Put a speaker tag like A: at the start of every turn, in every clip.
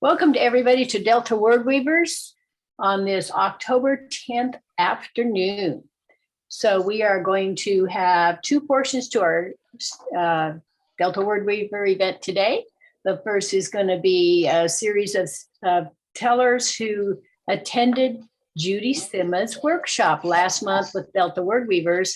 A: Welcome to everybody to Delta Wordweavers on this October 10th afternoon. So we are going to have two portions to our Delta Wordweaver event today. The first is going to be a series of tellers who attended Judy Simma's workshop last month with Delta Wordweavers.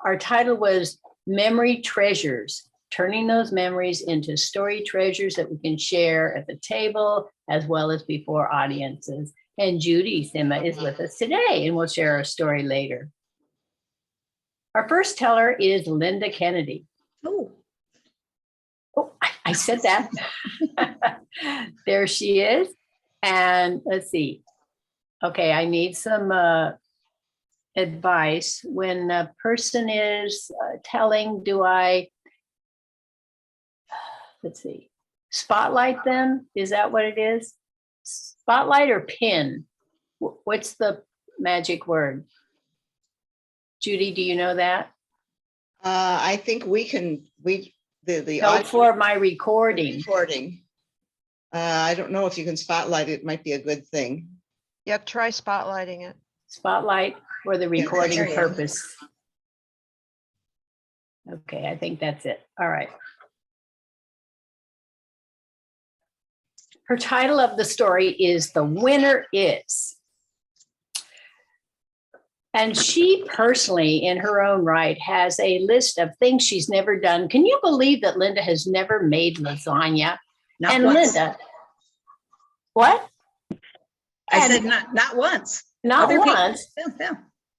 A: Our title was Memory Treasures, turning those memories into story treasures that we can share at the table as well as before audiences. And Judy Simma is with us today, and we'll share a story later. Our first teller is Linda Kennedy. Oh, I said that. There she is. And let's see. Okay, I need some advice. When a person is telling, do I, let's see, spotlight them? Is that what it is? Spotlight or pin? What's the magic word? Judy, do you know that?
B: I think we can, the
A: So for my recording.
B: I don't know if you can spotlight it, might be a good thing.
C: Yep, try spotlighting it.
A: Spotlight for the recording
B: there you go.
A: purpose. Okay, I think that's it. All right. Her title of the story is The Winner Is. And she personally, in her own right, has a list of things she's never done. Can you believe that Linda has never made lasagna?
D: Not once.
A: Linda, what?
D: I said not once.
A: Not
D: Other people-
A: once.
D: Yeah.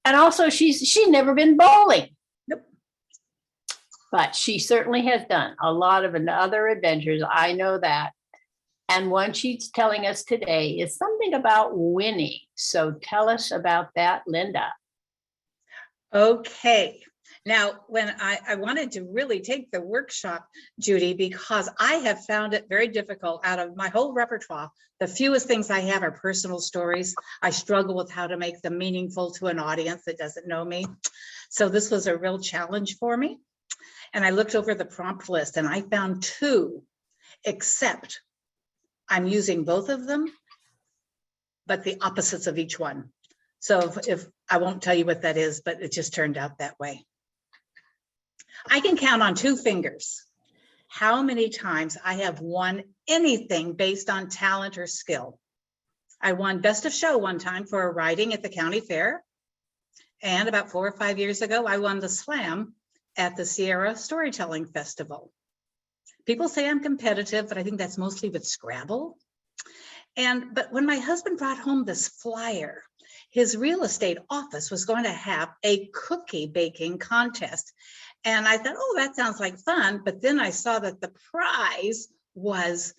A: And also she's never been bowling.
D: Nope.
A: But she certainly has done a lot of other adventures. I know that. And one she's telling us today is something about winning. So tell us about that, Linda.
D: Okay. Now, when I wanted to really take the workshop, Judy, because I have found it very difficult out of my whole repertoire. The fewest things I have are personal stories. I struggle with how to make them meaningful to an audience that doesn't know me. So this was a real challenge for me. And I looked over the prompt list and I found two, except I'm using both of them, but the opposites of each one. So if I won't tell you what that is, but it just turned out that way. I can count on two fingers how many times I have won anything based on talent or skill. I won Best of Show one time for writing at the county fair. And about 4 or 5 years ago, I won the slam at the Sierra Storytelling Festival. People say I'm competitive, but I think that's mostly with Scrabble. But when my husband brought home this flyer, his real estate office was going to have a cookie baking contest. And I thought, oh, that sounds like fun. But then I saw that the prize was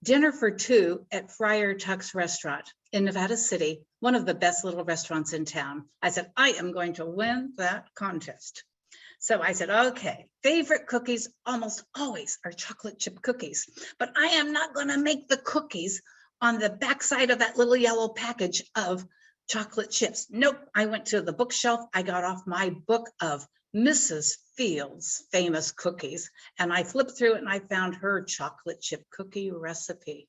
D: dinner for two at Friar Tuck's restaurant in Nevada City, one of the best little restaurants in town. I said, I am going to win that contest. So I said, okay, favorite cookies almost always are chocolate chip cookies, but I am not going to make the cookies on the backside of that little yellow package of chocolate chips. Nope. I went to the bookshelf. I got off my book of Mrs. Fields' famous cookies, and I flipped through it and I found her chocolate chip cookie recipe.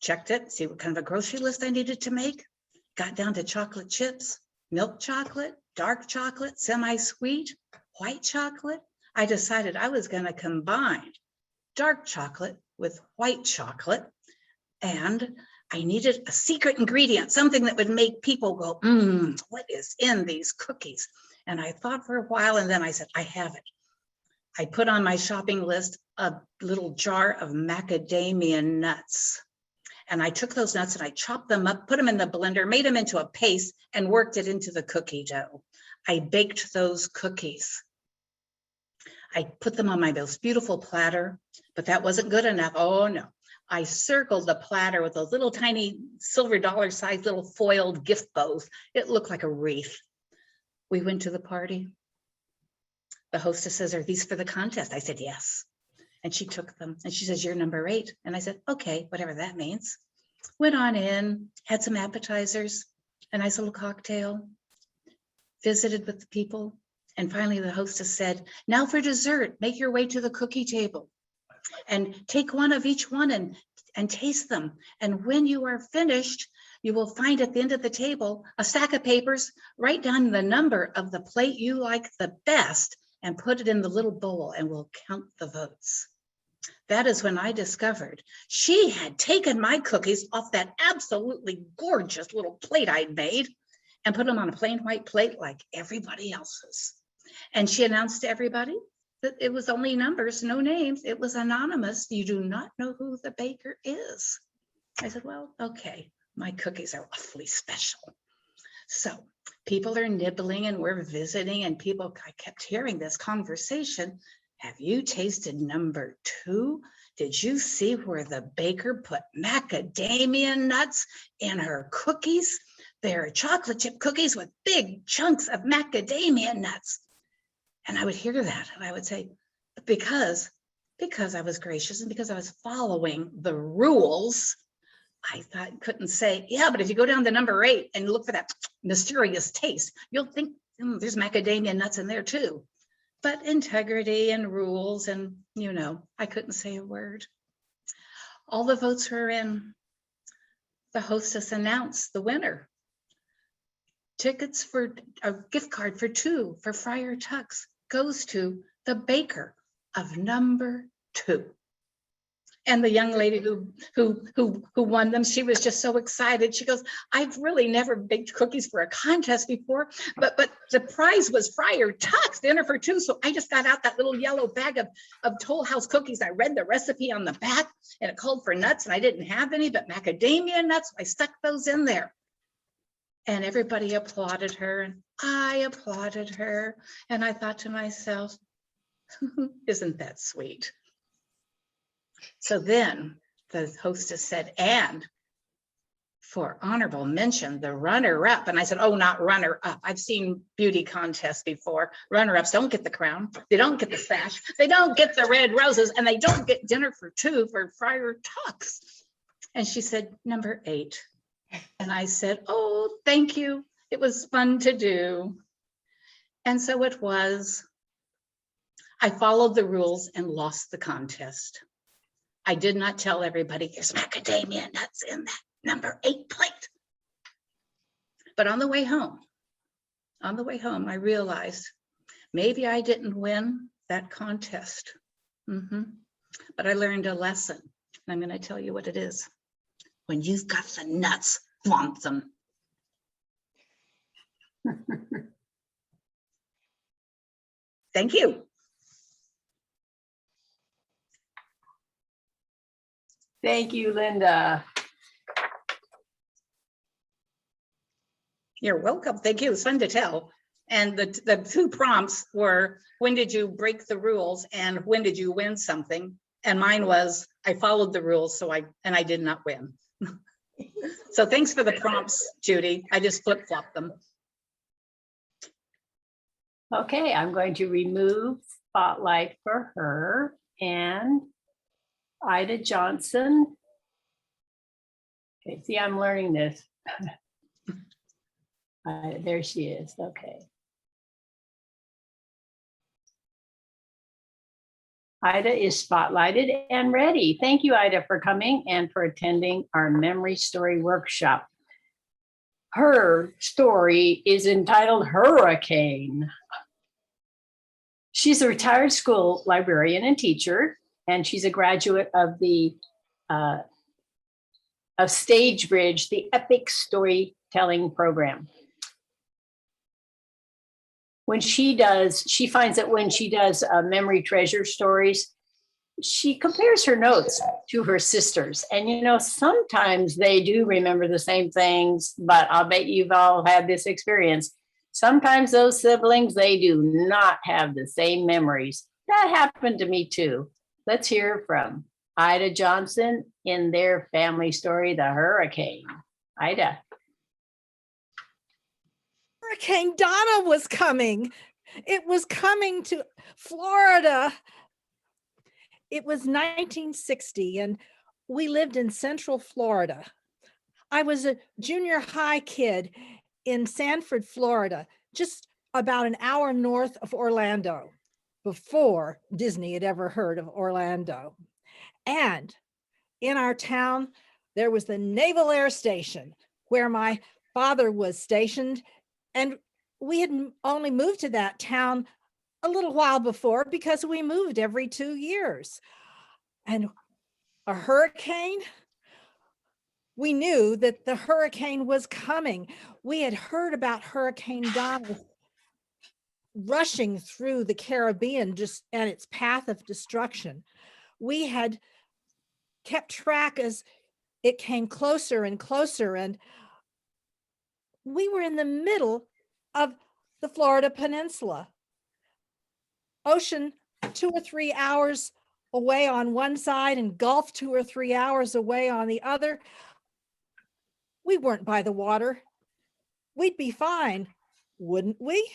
D: Checked it, see what kind of a grocery list I needed to make. Got down to chocolate chips, milk chocolate, dark chocolate, semi-sweet, white chocolate. I decided I was going to combine dark chocolate with white chocolate, and I needed a secret ingredient, something that would make people go, what is in these cookies? And I thought for a while, and then I said, I have it. I put on my shopping list a little jar of macadamia nuts. And I took those nuts and I chopped them up, put them in the blender, made them into a paste, and worked it into the cookie dough. I baked those cookies. I put them on my most beautiful platter, but that wasn't good enough. Oh no. I circled the platter with those little tiny silver dollar-sized little foiled gift bows. It looked like a wreath. We went to the party. The hostess says, are these for the contest? I said, yes. And she took them and she says, you're number 8. And I said, okay, whatever that means. Went on in, had some appetizers, a nice little cocktail, visited with the people. And finally the hostess said, now for dessert, make your way to the cookie table and take one of each one and and taste them. And when you are finished, you will find at the end of the table a stack of papers. Write down the number of the plate you like the best and put it in the little bowl, and we'll count the votes. That is when I discovered she had taken my cookies off that absolutely gorgeous little plate I'd made and put them on a plain white plate like everybody else's. And she announced to everybody that it was only numbers, no names. It was anonymous. You do not know who the baker is. I said, well, okay, my cookies are awfully special. So people are nibbling and we're visiting, and I kept hearing this conversation. Have you tasted number 2? Did you see where the baker put macadamia nuts in her cookies? They're chocolate chip cookies with big chunks of macadamia nuts. And I would hear that and I would say, because I was gracious and because I was following the rules, I couldn't say, yeah, but if you go down to number 8 and look for that mysterious taste, you'll think there's macadamia nuts in there too. But integrity and rules, and I couldn't say a word. All the votes were in. The hostess announced the winner. Tickets for a gift card for 2 for Friar Tuck's goes to the baker of number 2. And the young lady who won them, she was just so excited. She goes, I've really never baked cookies for a contest before, but the prize was Friar Tuck's dinner for 2. So I just got out that little yellow bag of Toll House cookies. I read the recipe on the back and it called for nuts and I didn't have any, but macadamia nuts, I stuck those in there. And everybody applauded her and I applauded her. And I thought to myself, isn't that sweet? So then the hostess said, and for honorable mention, the runner-up. And I said, oh, not runner-up. I've seen beauty contests before. Runner-ups don't get the crown. They don't get the sash. They don't get the red roses. And they don't get dinner for 2 for Friar Tuck's. And she said, number 8. And I said, oh, thank you. It was fun to do. And so it was. I followed the rules and lost the contest. I did not tell everybody there's macadamia nuts in that number 8 plate. But on the way home, I realized maybe I didn't win that contest. But I learned a lesson. And I'm going to tell you what it is. When you've got the nuts, flaunt them. Thank you.
A: Thank you, Linda.
D: You're welcome. Thank you. It was fun to tell. And the 2 prompts were, when did you break the rules and when did you win something? And mine was, I followed the rules, and I did not win. So thanks for the prompts, Judy. I just flip-flopped them.
A: Okay, I'm going to remove spotlight for her and Ida Johnson. Okay, see, I'm learning this. There she is. Okay. Ida is spotlighted and ready. Thank you, Ida, for coming and for attending our memory story workshop. Her story is entitled Hurricane. She's a retired school librarian and teacher, and she's a graduate of the of StageBridge, the epic storytelling program. She finds that when she does memory treasure stories, she compares her notes to her sisters. And, sometimes they do remember the same things, but I'll bet you've all had this experience. Sometimes those siblings, they do not have the same memories. That happened to me too. Let's hear from Ida Johnson in their family story, The Hurricane. Ida.
E: Hurricane Donna was coming. It was coming to Florida. It was 1960 and we lived in Central Florida. I was a junior high kid in Sanford, Florida, just about an hour north of Orlando, before Disney had ever heard of Orlando. And in our town, there was the Naval Air Station where my father was stationed. And we had only moved to that town a little while before because we moved every 2 years. And a hurricane, we knew that the hurricane was coming. We had heard about Hurricane Donna rushing through the Caribbean just and its path of destruction. We had kept track as it came closer and closer, and we were in the middle of the Florida Peninsula. Ocean 2 or 3 hours away on one side and Gulf 2 or 3 hours away on the other. We weren't by the water. We'd be fine, wouldn't we?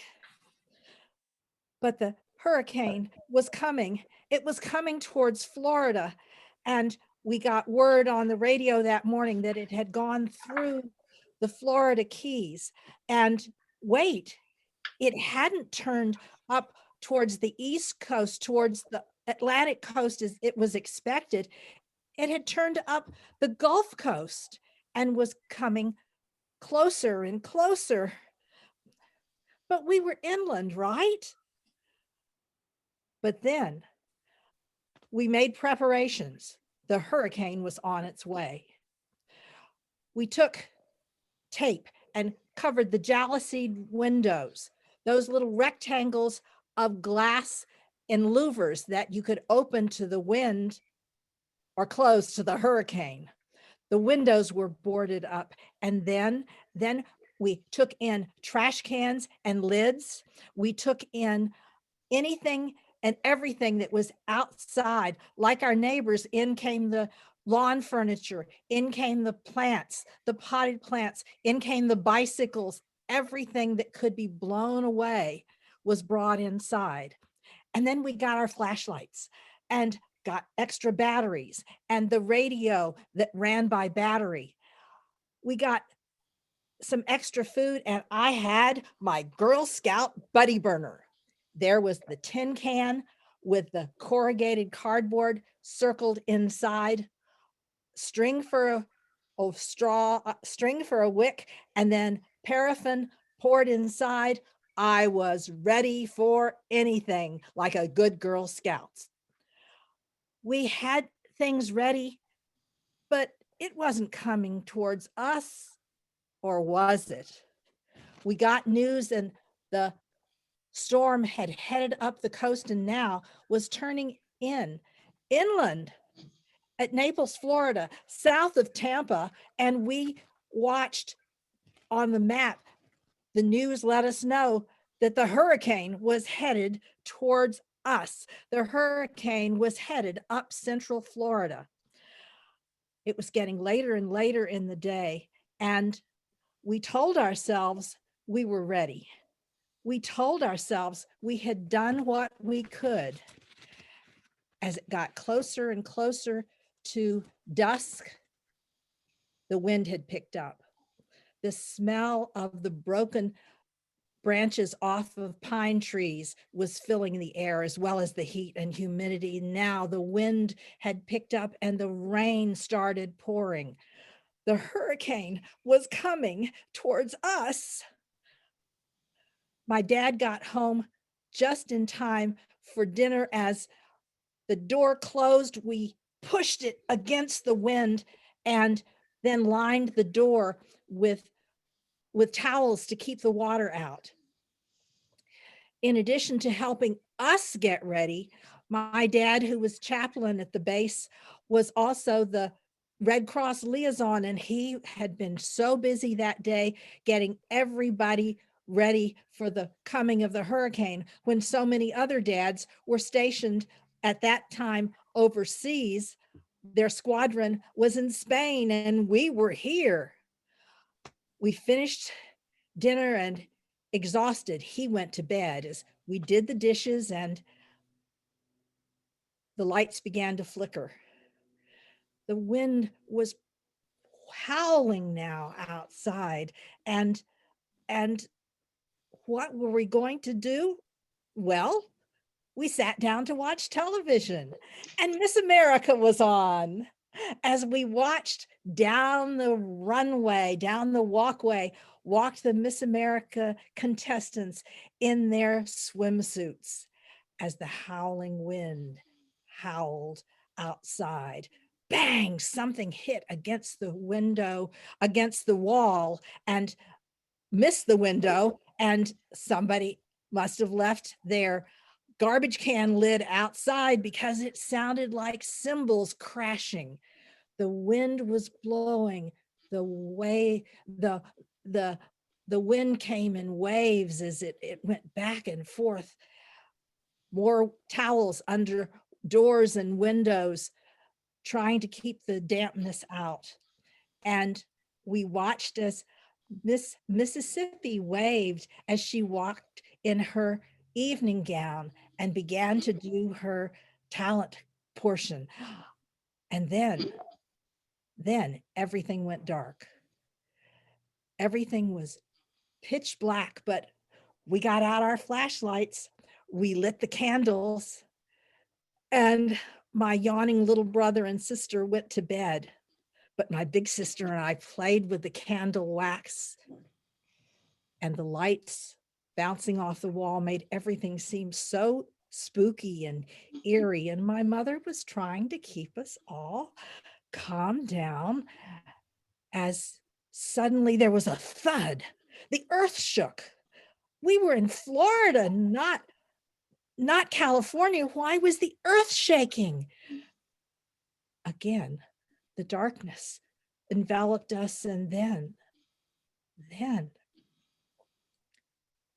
E: But the hurricane was coming. It was coming towards Florida. And we got word on the radio that morning that it had gone through the Florida Keys. And wait, it hadn't turned up towards the East Coast, towards the Atlantic coast as it was expected. It had turned up the Gulf Coast and was coming closer and closer. But we were inland, right? But then we made preparations. The hurricane was on its way. We took tape and covered the jalousied windows, those little rectangles of glass and louvers that you could open to the wind or close to the hurricane. The windows were boarded up. And then we took in trash cans and lids. We took in anything and everything that was outside. Like our neighbors, in came the lawn furniture, in came the plants, the potted plants, in came the bicycles. Everything that could be blown away was brought inside. And then we got our flashlights and got extra batteries and the radio that ran by battery. We got some extra food, and I had my Girl Scout buddy burner. There was the tin can with the corrugated cardboard circled inside, string for a straw, string for a wick, and then paraffin poured inside. I was ready for anything, like a good Girl Scout. We had things ready, but it wasn't coming towards us, or was it? We got news, and the storm had headed up the coast and now was turning inland at Naples, Florida, south of Tampa. And we watched on the map. The news let us know that the hurricane was headed towards us. The hurricane was headed up central Florida. It was getting later and later in the day, and we told ourselves we were ready. We told ourselves we had done what we could. As it got closer and closer to dusk, the wind had picked up. The smell of the broken branches off of pine trees was filling the air, as well as the heat and humidity. Now the wind had picked up and the rain started pouring. The hurricane was coming towards us. My dad got home just in time for dinner. As the door closed, we pushed it against the wind and then lined the door with towels to keep the water out. In addition to helping us get ready, my dad, who was chaplain at the base, was also the Red Cross liaison, and he had been so busy that day getting everybody ready for the coming of the hurricane, when so many other dads were stationed at that time overseas. Their squadron was in Spain and we were here. We finished dinner, and exhausted, he went to bed as we did the dishes and the lights began to flicker. The wind was howling now outside, and what were we going to do? Well, we sat down to watch television, and Miss America was on. as we watched down the runway, down the walkway, walked the Miss America contestants in their swimsuits as the howling wind howled outside. Bang, something hit against the window, against the wall, and missed the window, and somebody must have left their garbage can lid outside because it sounded like cymbals crashing. The wind was blowing. The way the wind came in waves as it went back and forth. More towels under doors and windows, trying to keep the dampness out. And we watched as Miss Mississippi waved as she walked in her evening gown and began to do her talent portion. And then everything went dark. Everything was pitch black, but we got out our flashlights, we lit the candles, and my yawning little brother and sister went to bed. But my big sister and I played with the candle wax, and the lights bouncing off the wall made everything seem so spooky and eerie. And my mother was trying to keep us all calm down as suddenly there was a thud. The earth shook. We were in Florida, not California. Why was the earth shaking? Again, the darkness enveloped us, and then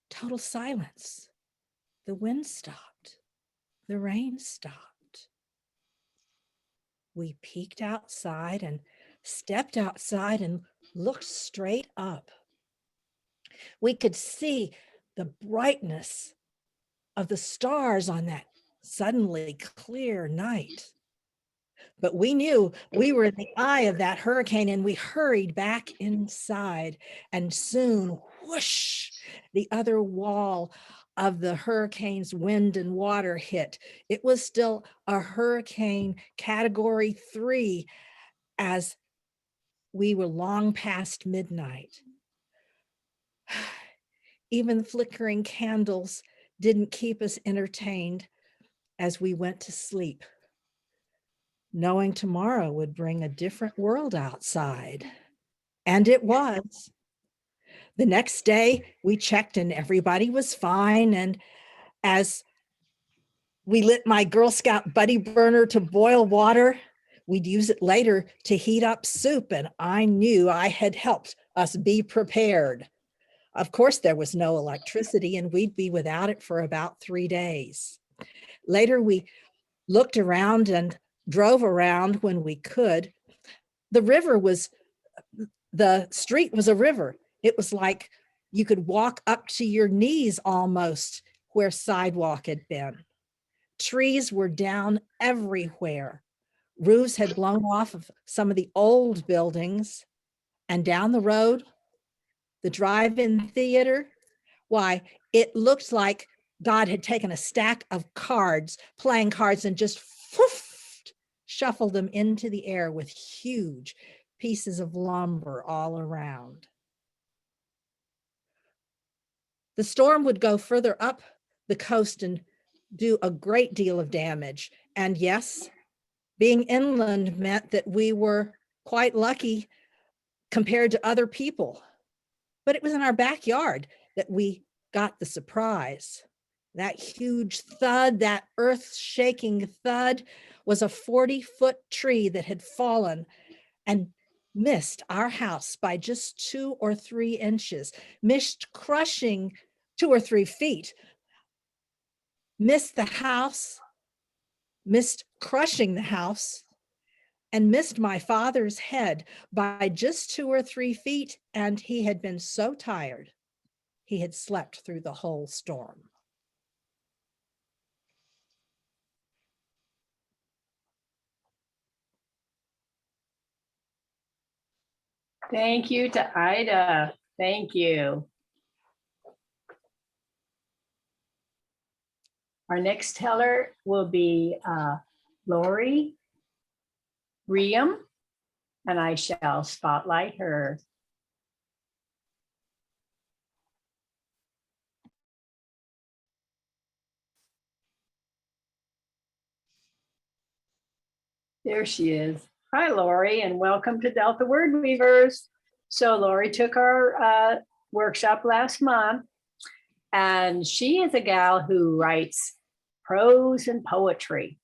E: total silence. The wind stopped. The rain stopped. We peeked outside and stepped outside and looked straight up. We could see the brightness of the stars on that suddenly clear night. But we knew we were in the eye of that hurricane, and we hurried back inside, and soon, whoosh, the other wall of the hurricane's wind and water hit. It was still a hurricane category 3 as we were long past midnight. Even flickering candles didn't keep us entertained as we went to sleep, knowing tomorrow would bring a different world outside. And it was. The next day we checked and everybody was fine. And as we lit my Girl Scout buddy burner to boil water, we'd use it later to heat up soup. And I knew I had helped us be prepared. Of course, there was no electricity, and we'd be without it for about 3 days. Later, we looked around and drove around when we could. The street was a river. It was like you could walk up to your knees almost where sidewalk had been. Trees were down everywhere. Roofs had blown off of some of the old buildings. And down the road, the drive-in theater, why, it looked like God had taken a stack of cards, playing cards, and just shuffled them into the air with huge pieces of lumber all around. The storm would go further up the coast and do a great deal of damage. And yes, being inland meant that we were quite lucky compared to other people. But it was in our backyard that we got the surprise. That huge thud, that earth-shaking thud, was a 40-foot tree that had fallen and missed our house by just 2 or 3 inches, missed crushing 2 or 3 feet, missed the house, missed crushing the house, and missed my father's head by just 2 or 3 feet, and he had been so tired, he had slept through the whole storm.
A: Thank you to Ida. Thank you. Our next teller will be Lori. Riam, and I shall spotlight her. There she is. Hi, Lori, and welcome to Delta Wordweavers. So Lori took our workshop last month, and she is a gal who writes prose and poetry.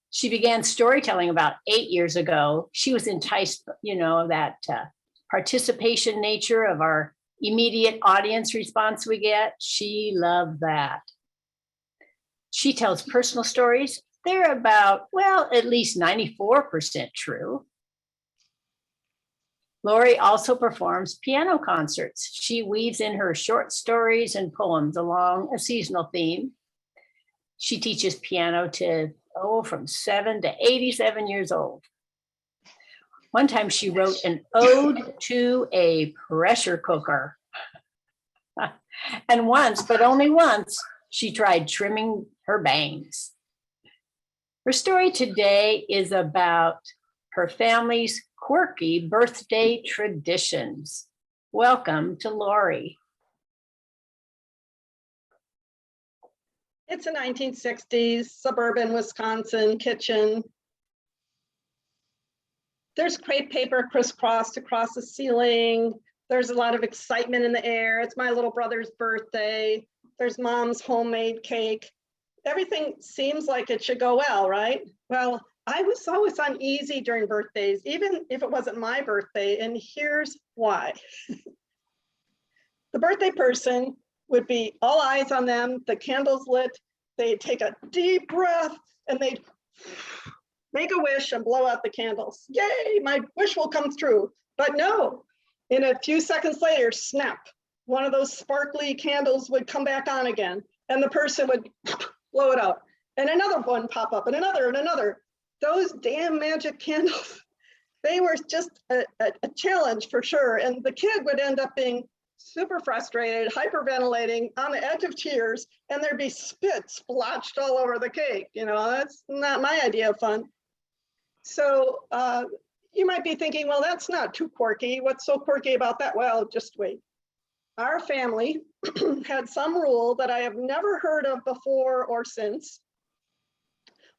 A: She began storytelling about 8 years ago. She was enticed, that participation nature of our immediate audience response we get. She loved that. She tells personal stories. They're about, well, at least 94% true. Lori also performs piano concerts. She weaves in her short stories and poems along a seasonal theme. She teaches piano to, from 7 to 87 years old. One time she wrote an ode to a pressure cooker. And once, but only once, she tried trimming her bangs. Her story today is about her family's quirky birthday traditions. Welcome to Lori.
F: It's a 1960s suburban Wisconsin kitchen. There's crepe paper crisscrossed across the ceiling. There's a lot of excitement in the air. It's my little brother's birthday. There's mom's homemade cake. Everything seems like it should go well, right? Well, I was always uneasy during birthdays, even if it wasn't my birthday, and here's why. The birthday person would be all eyes on them, the candles lit, they'd take a deep breath, and they'd make a wish and blow out the candles. Yay, my wish will come through. But no, in a few seconds later, snap, one of those sparkly candles would come back on again, and the person would blow it out, and another one pop up, and another, and another. Those damn magic candles, they were just a challenge for sure. And the kid would end up being super frustrated, hyperventilating, on the edge of tears, and there'd be spit splotched all over the cake. That's not my idea of fun. So you might be thinking, well, that's not too quirky. What's so quirky about that? Well, just wait. Our family had some rule that I have never heard of before or since,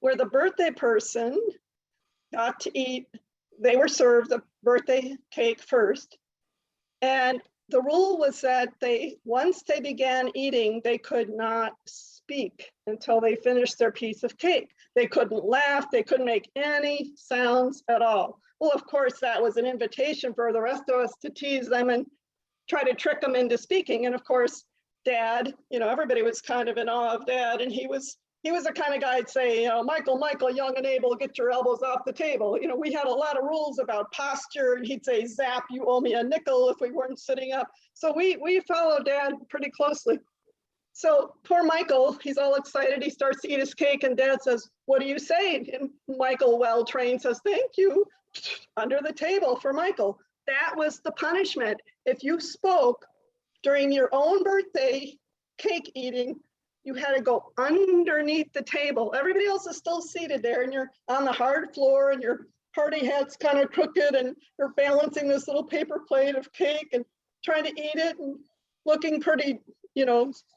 F: where the birthday person got to eat, they were served the birthday cake first. And the rule was that once they began eating, they could not speak until they finished their piece of cake. They couldn't laugh, they couldn't make any sounds at all. Well, of course, that was an invitation for the rest of us to tease them and try to trick them into speaking. And of course, Dad, everybody was kind of in awe of Dad, and he was the kind of guy I'd say, Michael, young and able, get your elbows off the table. We had a lot of rules about posture, and he'd say, Zap, you owe me a nickel if we weren't sitting up. So we followed Dad pretty closely. So poor Michael, he's all excited. He starts to eat his cake, and Dad says, what do you say? And Michael, well-trained, says, thank you, under the table for Michael. That was the punishment. If you spoke during your own birthday cake eating, you had to go underneath the table. Everybody else is still seated there, and you're on the hard floor, and your party hat's kind of crooked, and you're balancing this little paper plate of cake and trying to eat it and looking pretty,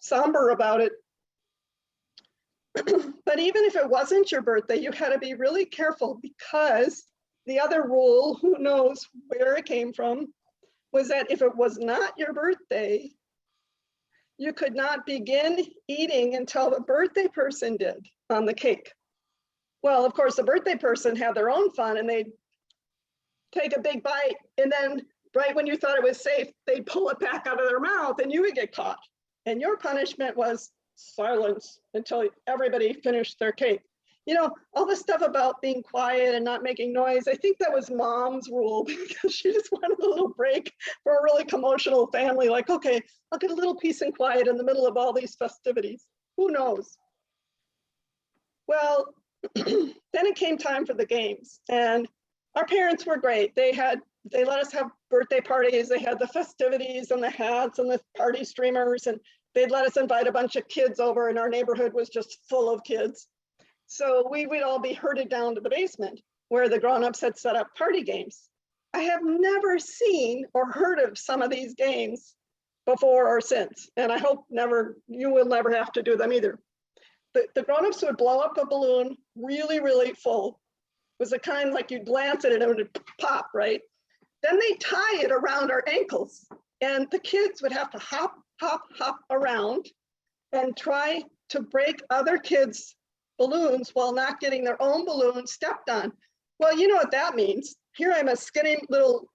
F: somber about it. But even if it wasn't your birthday, you had to be really careful, because the other rule, who knows where it came from, was that if it was not your birthday, you could not begin eating until the birthday person did on the cake. Well, of course, the birthday person had their own fun, and they'd take a big bite, and then right when you thought it was safe, they'd pull it back out of their mouth, and you would get caught. And your punishment was silence until everybody finished their cake. All the stuff about being quiet and not making noise, I think that was Mom's rule, because she just wanted a little break for a really commotional family. Like, okay, I'll get a little peace and quiet in the middle of all these festivities. Who knows? Well, then it came time for the games, and our parents were great. They let us have birthday parties. They had the festivities and the hats and the party streamers, and they'd let us invite a bunch of kids over, and our neighborhood was just full of kids. So we would all be herded down to the basement. where the grown-ups had set up party games. I have never seen or heard of some of these games before or since, and I hope you will never have to do them either. The grown-ups would blow up a balloon really, really full. It was the kind like you'd glance at it and it would pop, right? Then they tie it around our ankles, and the kids would have to hop, hop, hop around and try to break other kids' balloons while not getting their own balloon stepped on. Well, you know what that means. Here I'm a skinny little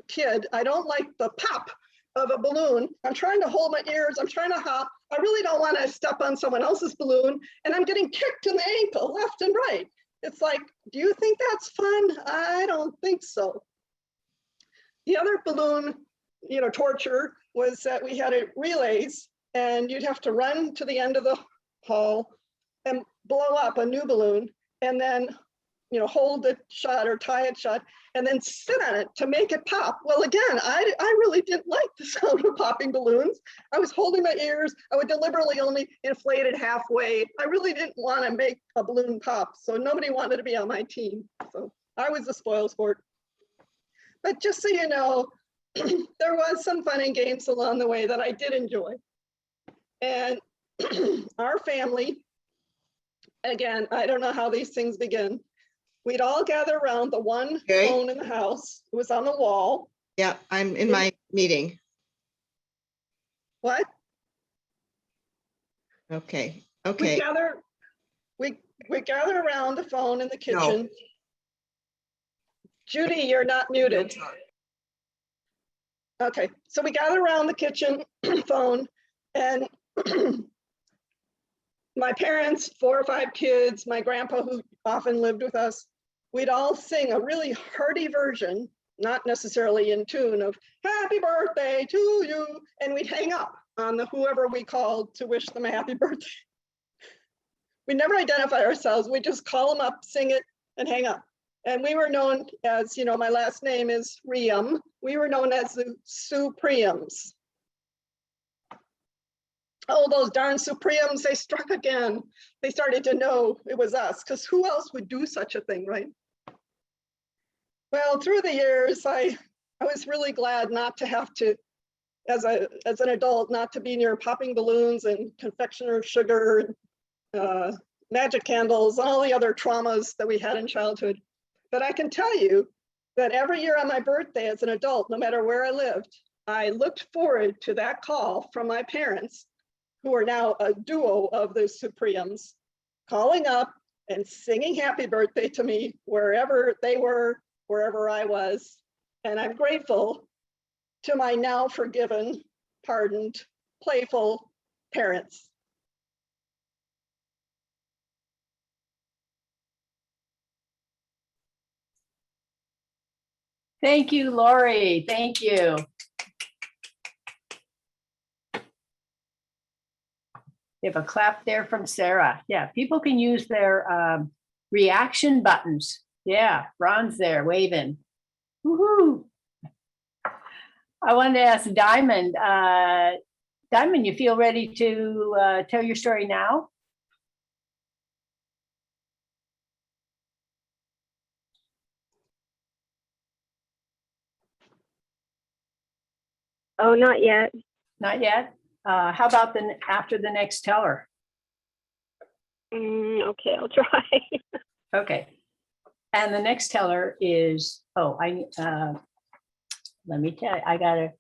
F: kid. I don't like the pop of a balloon. I'm trying to hold my ears. I'm trying to hop. I really don't want to step on someone else's balloon, and I'm getting kicked in the ankle left and right. It's like, do you think that's fun? I don't think so. The other balloon, torture was that we had relays, and you'd have to run to the end of the hall and blow up a new balloon, and then hold it shut or tie it shut, and then sit on it to make it pop. Well, again, I really didn't like the sound of popping balloons. I was holding my ears. I would deliberately only inflate it halfway. I really didn't want to make a balloon pop, so nobody wanted to be on my team. So I was the spoil sport. But just so you know, there was some fun and games along the way that I did enjoy. And our family, again, I don't know how these things begin. We'd all gather around the one
B: Okay.
F: phone in the house. It was on the wall.
B: Yeah, I'm in my meeting.
F: What?
B: Okay,
F: We
B: okay.
F: gather around the phone in the kitchen. Judy, you're not muted. Okay, so we gather around the kitchen phone, and my parents, 4 or 5 kids, my grandpa who often lived with us, we'd all sing a really hearty version, not necessarily in tune, of happy birthday to you, and we'd hang up on the whoever we called to wish them a happy birthday. We never identify ourselves. We just call them up, sing it, and hang up. And we were known as, my last name is Riam. We were known as the Supremes. Oh, those darn Supremes, they struck again. They started to know it was us, because who else would do such a thing, right? Well, through the years, I was really glad not to have to, as an adult, not to be near popping balloons and confectioner sugar, magic candles, and all the other traumas that we had in childhood. But I can tell you that every year on my birthday as an adult, no matter where I lived, I looked forward to that call from my parents, who are now a duo of the Supremes, calling up and singing happy birthday to me wherever they were, wherever I was. And I'm grateful to my now forgiven, pardoned, playful parents.
A: Thank you, Lori. Thank you. We have a clap there from Sarah. Yeah, people can use their reaction buttons. Yeah, Ron's there waving. Woohoo. I wanted to ask Diamond. Diamond, you feel ready to tell your story now?
G: Oh, not yet.
A: Not yet? How about after the next teller?
G: Okay, I'll try.
A: Okay. And the next teller is, let me tell you, I gotta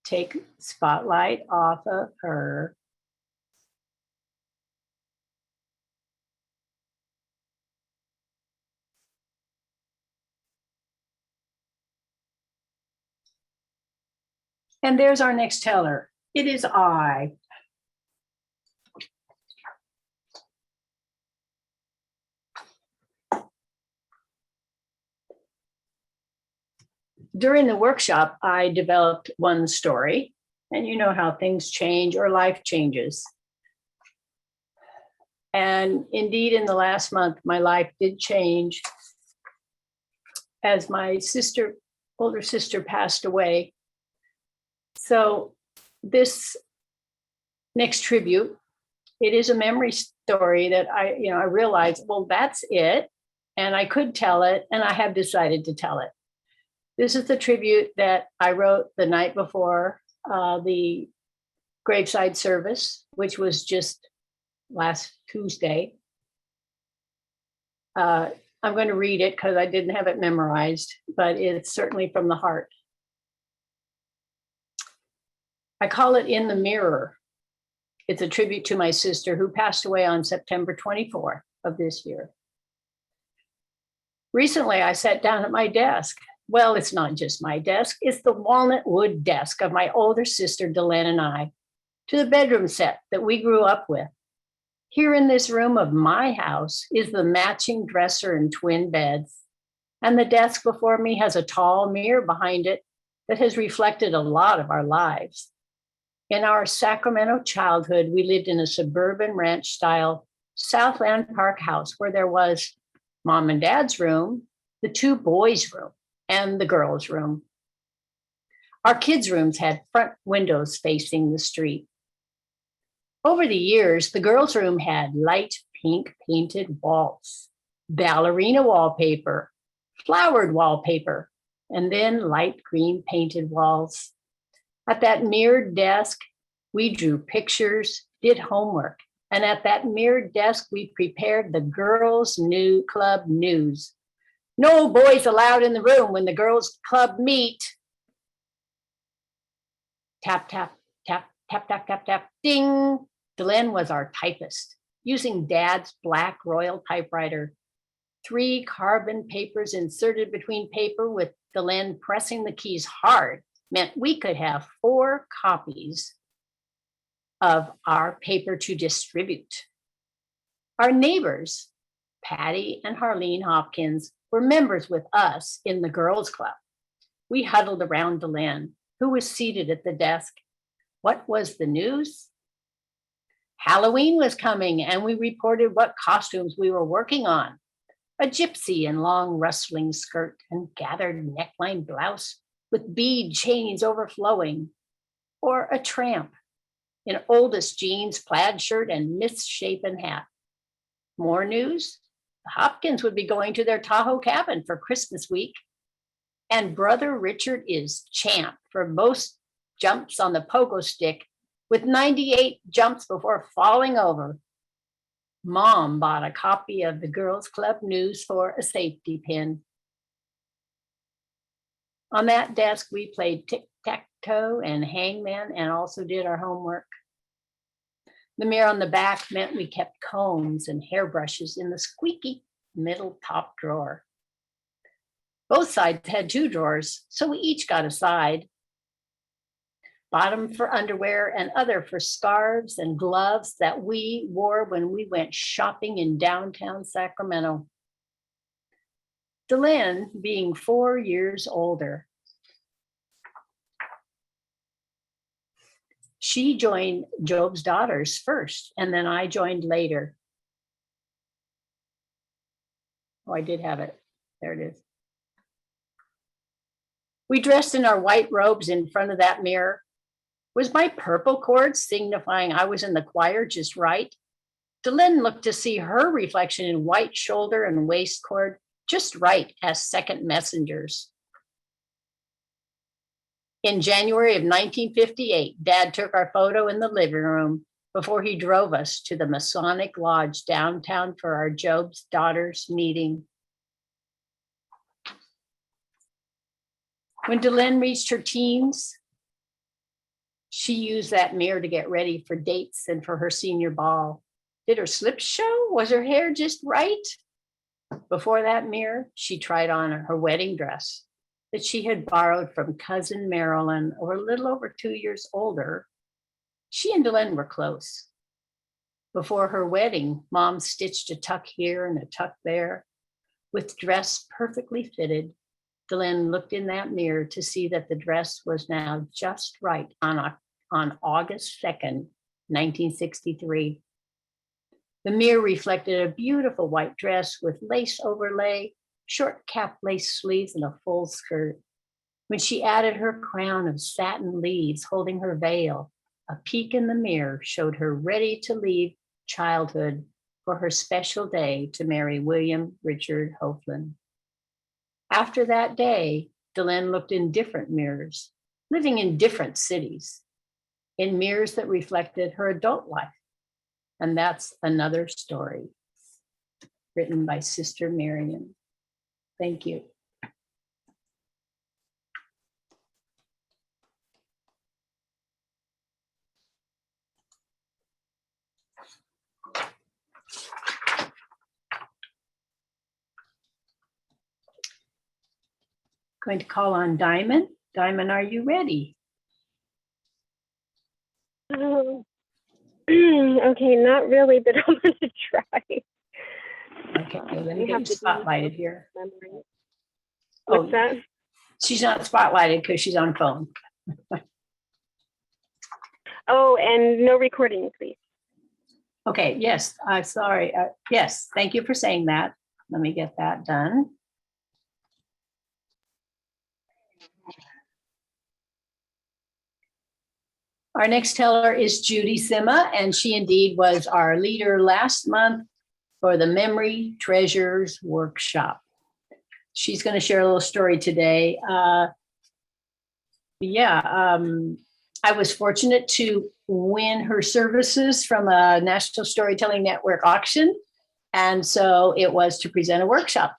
A: take spotlight off of her. And there's our next teller. It is I. During the workshop, I developed one story, and you know how things change or life changes. And indeed, in the last month, my life did change as my older sister passed away. So this next tribute, it is a memory story that I realized, well, that's it. and I could tell it, and I have decided to tell it. This is the tribute that I wrote the night before the graveside service, which was just last Tuesday. I'm going to read it because I didn't have it memorized, but it's certainly from the heart. I call it In the Mirror. It's a tribute to my sister who passed away on September 24th of this year. Recently, I sat down at my desk. Well, it's not just my desk, it's the walnut wood desk of my older sister, Delenn, and I, to the bedroom set that we grew up with. Here in this room of my house is the matching dresser and twin beds. And the desk before me has a tall mirror behind it that has reflected a lot of our lives. In our Sacramento childhood, we lived in a suburban ranch style Southland Park house where there was Mom and Dad's room, the two boys' room, and the girls' room. Our kids' rooms had front windows facing the street. Over the years, the girls' room had light pink painted walls, ballerina wallpaper, flowered wallpaper, and then light green painted walls. At that mirrored desk, we drew pictures, did homework, and at that mirrored desk, we prepared the girls' new club news. No boys allowed in the room when the girls' club meet. Tap, tap, tap, tap, tap, tap, tap, ding. Delenn was our typist, using Dad's black Royal typewriter. 3 carbon papers inserted between paper with Delenn pressing the keys hard meant we could have 4 copies of our paper to distribute. Our neighbors, Patty and Harleen Hopkins, were members with us in the girls' club. We huddled around Delenn, who was seated at the desk. What was the news? Halloween was coming, and we reported what costumes we were working on. A gypsy in long rustling skirt and gathered neckline blouse with bead chains overflowing, or a tramp in oldest jeans, plaid shirt, and misshapen hat. More news? The Hopkins would be going to their Tahoe cabin for Christmas week. And Brother Richard is champ for most jumps on the pogo stick with 98 jumps before falling over. Mom bought a copy of the Girls Club News for a safety pin. On that desk, we played tic-tac-toe and hangman and also did our homework. The mirror on the back meant we kept combs and hairbrushes in the squeaky middle top drawer. Both sides had 2 drawers, so we each got a side. Bottom for underwear and other for scarves and gloves that we wore when we went shopping in downtown Sacramento. Delenn, being 4 years older, she joined Job's daughters first, and then I joined later. Oh, I did have it. There it is. We dressed in our white robes in front of that mirror. Was my purple cord signifying I was in the choir just right? Delenn looked to see her reflection in white shoulder and waist cord just right as second messengers. In January of 1958, Dad took our photo in the living room before he drove us to the Masonic Lodge downtown for our Job's Daughters meeting. When Delenn reached her teens, she used that mirror to get ready for dates and for her senior ball. Did her slips show? Was her hair just right? Before that mirror, she tried on her wedding dress that she had borrowed from cousin Marilyn, or a little over 2 years older. She and Delenn were close. Before her wedding, Mom stitched a tuck here and a tuck there. With dress perfectly fitted, Delenn looked in that mirror to see that the dress was now just right on August 2nd, 1963. The mirror reflected a beautiful white dress with lace overlay, short cap lace sleeves, and a full skirt. When she added her crown of satin leaves holding her veil, a peek in the mirror showed her ready to leave childhood for her special day to marry William Richard Hoeflin. After that day, Delenn looked in different mirrors, living in different cities, in mirrors that reflected her adult life. And that's another story, written by Sister Miriam. Thank you. Going to call on Diamond. Diamond, are you ready?
G: Okay, not really, but I'm going to try.
A: Okay, let me
G: You
A: get
G: have
A: you
G: to do
A: spotlighted here.
G: memory.
A: Oh,
G: What's that?
A: she's not spotlighted because she's on phone.
G: Oh, and no recording, please.
A: Okay, yes, I'm sorry. Yes, thank you for saying that. Let me get that done. Our next teller is Judy Sima, and she indeed was our leader last month for the Memory Treasures Workshop. She's going to share a little story today. I was fortunate to win her services from a National Storytelling Network auction. And so it was to present a workshop.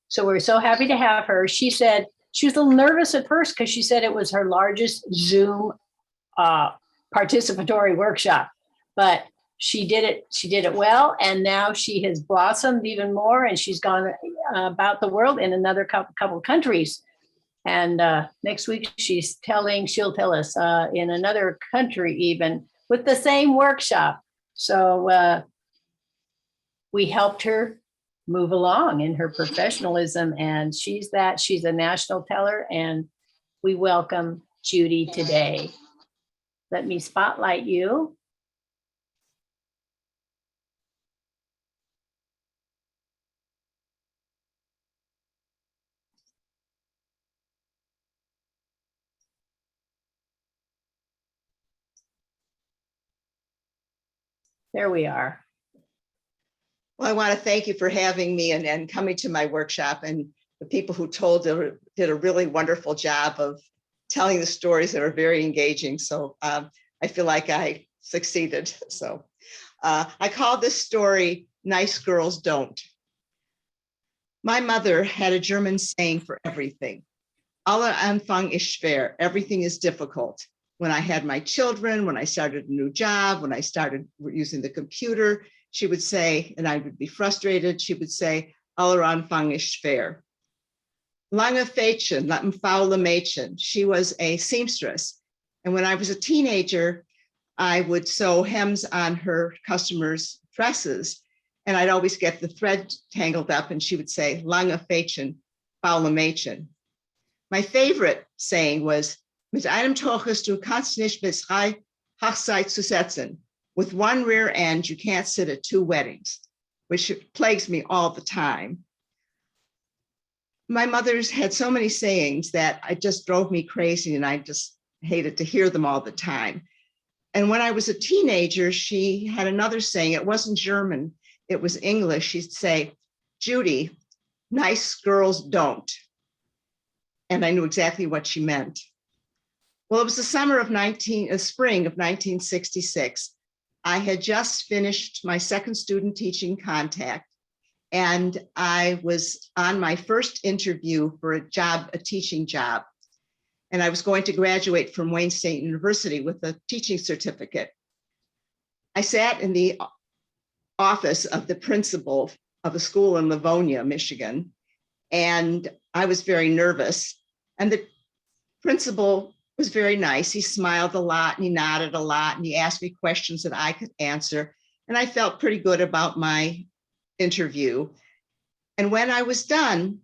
A: So we're so happy to have her. She said she was a little nervous at first because she said it was her largest Zoom participatory workshop, but she did it well. And now she has blossomed even more, and she's gone about the world in another couple countries. And next week she'll tell us in another country even with the same workshop. So we helped her move along in her professionalism, and she's a national teller, and we welcome Judy today. Let me spotlight you. There we are.
B: Well, I want to thank you for having me and coming to my workshop, and the people who did a really wonderful job of telling the stories that are very engaging. So I feel like I succeeded. So I call this story Nice Girls Don't. My mother had a German saying for everything. Aller Anfang ist schwer. Everything is difficult. When I had my children, when I started a new job, when I started using the computer, she would say, and I would be frustrated, she would say, Aller Anfang ist schwer. Lange Fädchen, laten faule Mädchen. She was a seamstress. And when I was a teenager, I would sew hems on her customers' dresses. And I'd always get the thread tangled up, and she would say, Lange Fädchen, faule Mädchen. My favorite saying was, Mit einem Torches du kannst nicht bis drei Hochzeit zusetzen. With one rear end, you can't sit at two weddings, which plagues me all the time. My mother's had so many sayings that it just drove me crazy, and I just hated to hear them all the time. And when I was a teenager, she had another saying. It wasn't German, it was English. She'd say, Judy, nice girls don't. And I knew exactly what she meant. Well, it was the spring of 1966. I had just finished my second student teaching contact, and I was on my first interview for a teaching job. And I was going to graduate from Wayne State University with a teaching certificate. I sat in the office of the principal of a school in Livonia, Michigan, and I was very nervous. And the principal was very nice. He smiled a lot and he nodded a lot, and he asked me questions that I could answer. And I felt pretty good about my interview. And when I was done,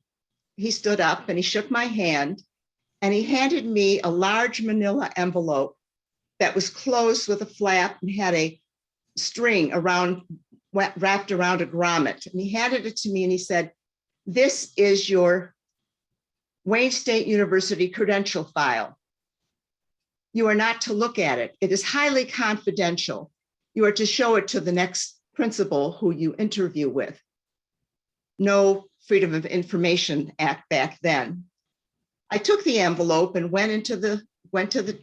B: he stood up and he shook my hand, and he handed me a large manila envelope that was closed with a flap and had a string wrapped around a grommet. And he handed it to me and he said, this is your Wayne State University credential file. You are not to look at it. It is highly confidential. You are to show it to the next principal who you interview with. No Freedom of Information Act back then. I took the envelope and went to the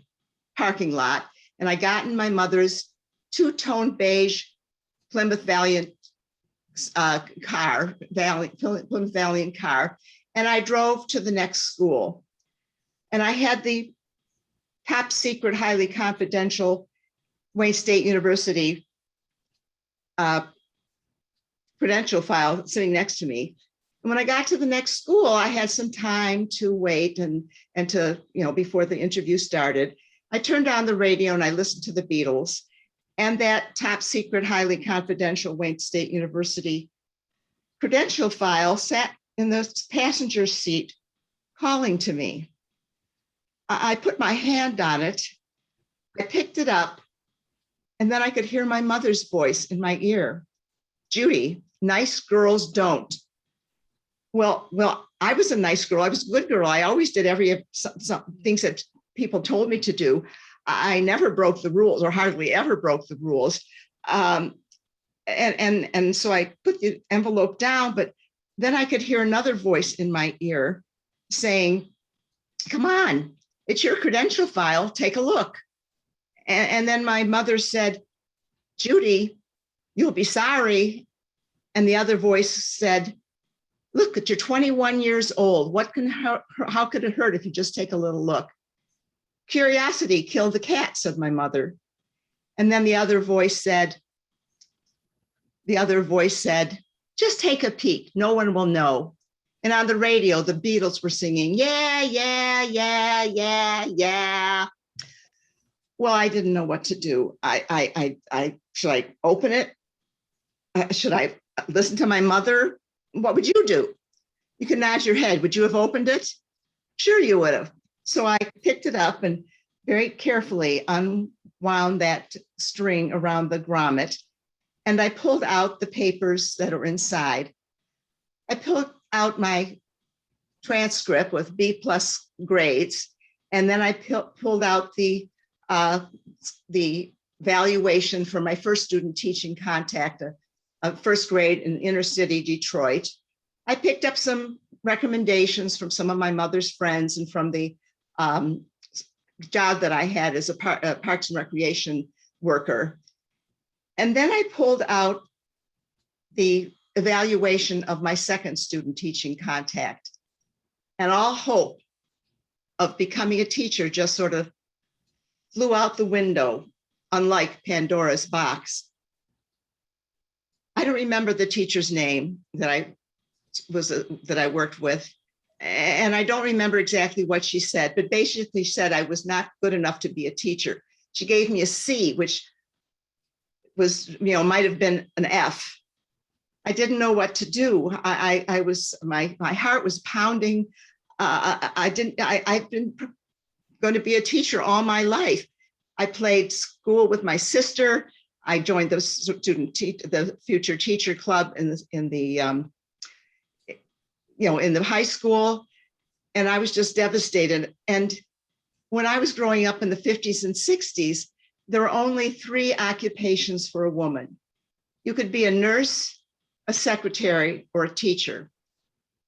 B: parking lot, and I got in my mother's two-tone beige Plymouth Valiant Plymouth Valiant car, and I drove to the next school. And I had the top secret, highly confidential Wayne State University credential file sitting next to me. And when I got to the next school, I had some time to wait and to, before the interview started. I turned on the radio and I listened to the Beatles, and that top secret, highly confidential Wayne State University credential file sat in the passenger seat calling to me. I put my hand on it, I picked it up, and then I could hear my mother's voice in my ear. Judy, nice girls don't. Well, I was a nice girl. I was a good girl. I always did some things that people told me to do. I never broke the rules, or hardly ever broke the rules. And so I put the envelope down, but then I could hear another voice in my ear saying, come on, it's your credential file, take a look. And then my mother said, Judy, you'll be sorry. And the other voice said, look, you're 21 years old. How could it hurt if you just take a little look? Curiosity killed the cat, said my mother. And then the other voice said, just take a peek. No one will know. And on the radio, the Beatles were singing, yeah, yeah, yeah, yeah, yeah. Well, I didn't know what to do. Should I open it? Should I listen to my mother? What would you do? You can nod your head. Would you have opened it? Sure, you would have. So I picked it up and very carefully unwound that string around the grommet, and I pulled out the papers that are inside. I pulled out my transcript with B+ grades, and then I pulled out the valuation for my first student teaching contact, a first grade in inner city Detroit. I picked up some recommendations from some of my mother's friends and from the job that I had as a Parks and Recreation worker. And then I pulled out the evaluation of my second student teaching contact. And all hope of becoming a teacher just sort of flew out the window, unlike Pandora's box. I don't remember the teacher's name that I worked with. And I don't remember exactly what she said, but basically said I was not good enough to be a teacher. She gave me a C, which was, might have been an F. I didn't know what to do. My heart was pounding. I've been going to be a teacher all my life. I played school with my sister. I joined the future teacher club in the high school, and I was just devastated. And when I was growing up in the 50s and 60s, there were only 3 occupations for a woman. You could be a nurse, a secretary, or a teacher.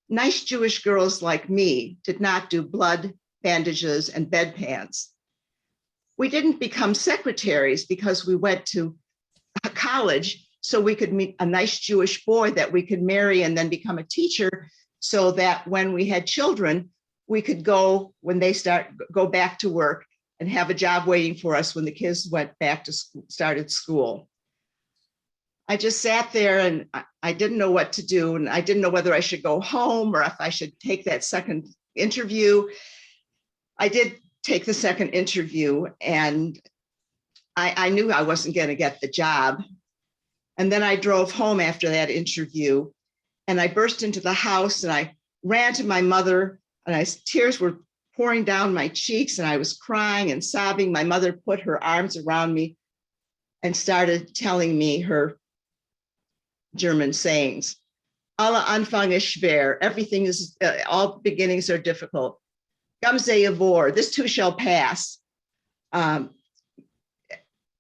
B: Nice Jewish girls like me did not do blood, bandages, and bedpans. We didn't become secretaries because we went to college so we could meet a nice Jewish boy that we could marry and then become a teacher, so that when we had children, we could go back to work and have a job waiting for us when the kids went back to school, started school. I just sat there and I didn't know what to do. And I didn't know whether I should go home or if I should take that second interview. I did take the second interview, and I knew I wasn't going to get the job. And then I drove home after that interview, and I burst into the house and I ran to my mother, and tears were pouring down my cheeks, and I was crying and sobbing. My mother put her arms around me and started telling me her German sayings. Alle Anfang ist schwer. Everything is, all beginnings are difficult. Gamze Yavor, this too shall pass.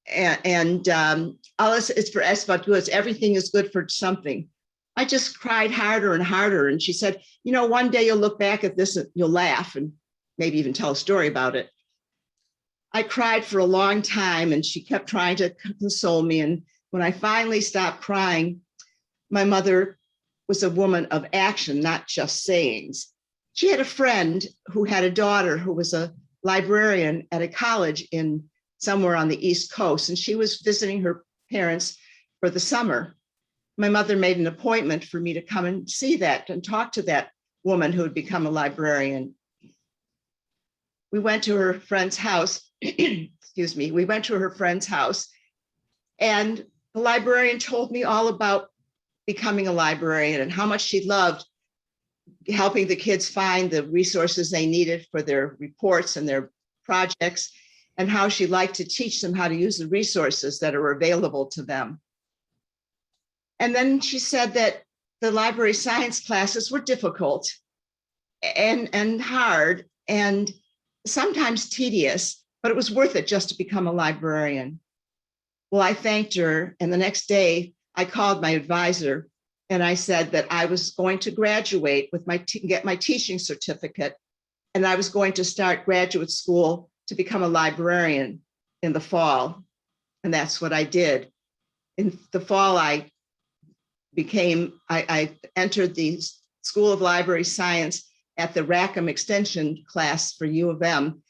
B: Alles is for etwas Gutes. Everything is good for something. I just cried harder and harder. And she said, you know, one day you'll look back at this and you'll laugh and maybe even tell a story about it. I cried for a long time and she kept trying to console me. And when I finally stopped crying, my mother was a woman of action, not just sayings. She had a friend who had a daughter who was a librarian at a college in somewhere on the East Coast, and she was visiting her parents for the summer. My mother made an appointment for me to come and see that and talk to that woman who had become a librarian. We went to her friend's house, excuse me, we went to her friend's house, and the librarian told me all about becoming a librarian and how much she loved helping the kids find the resources they needed for their reports and their projects, and how she liked to teach them how to use the resources that are available to them. And then she said that the library science classes were difficult and hard and sometimes tedious, but it was worth it just to become a librarian. Well, I thanked her, and the next day I called my advisor and I said that I was going to graduate with get my teaching certificate, and I was going to start graduate school to become a librarian in the fall. And that's what I did. In the fall, I entered the School of Library Science at the Rackham Extension class for U of M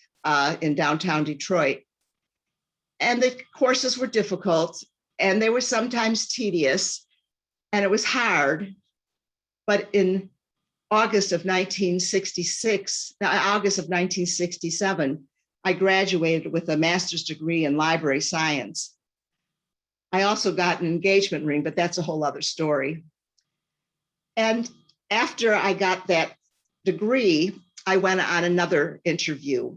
B: in downtown Detroit. And the courses were difficult and they were sometimes tedious and it was hard. But in August of 1967, I graduated with a master's degree in library science. I also got an engagement ring, but that's a whole other story. And after I got that degree, I went on another interview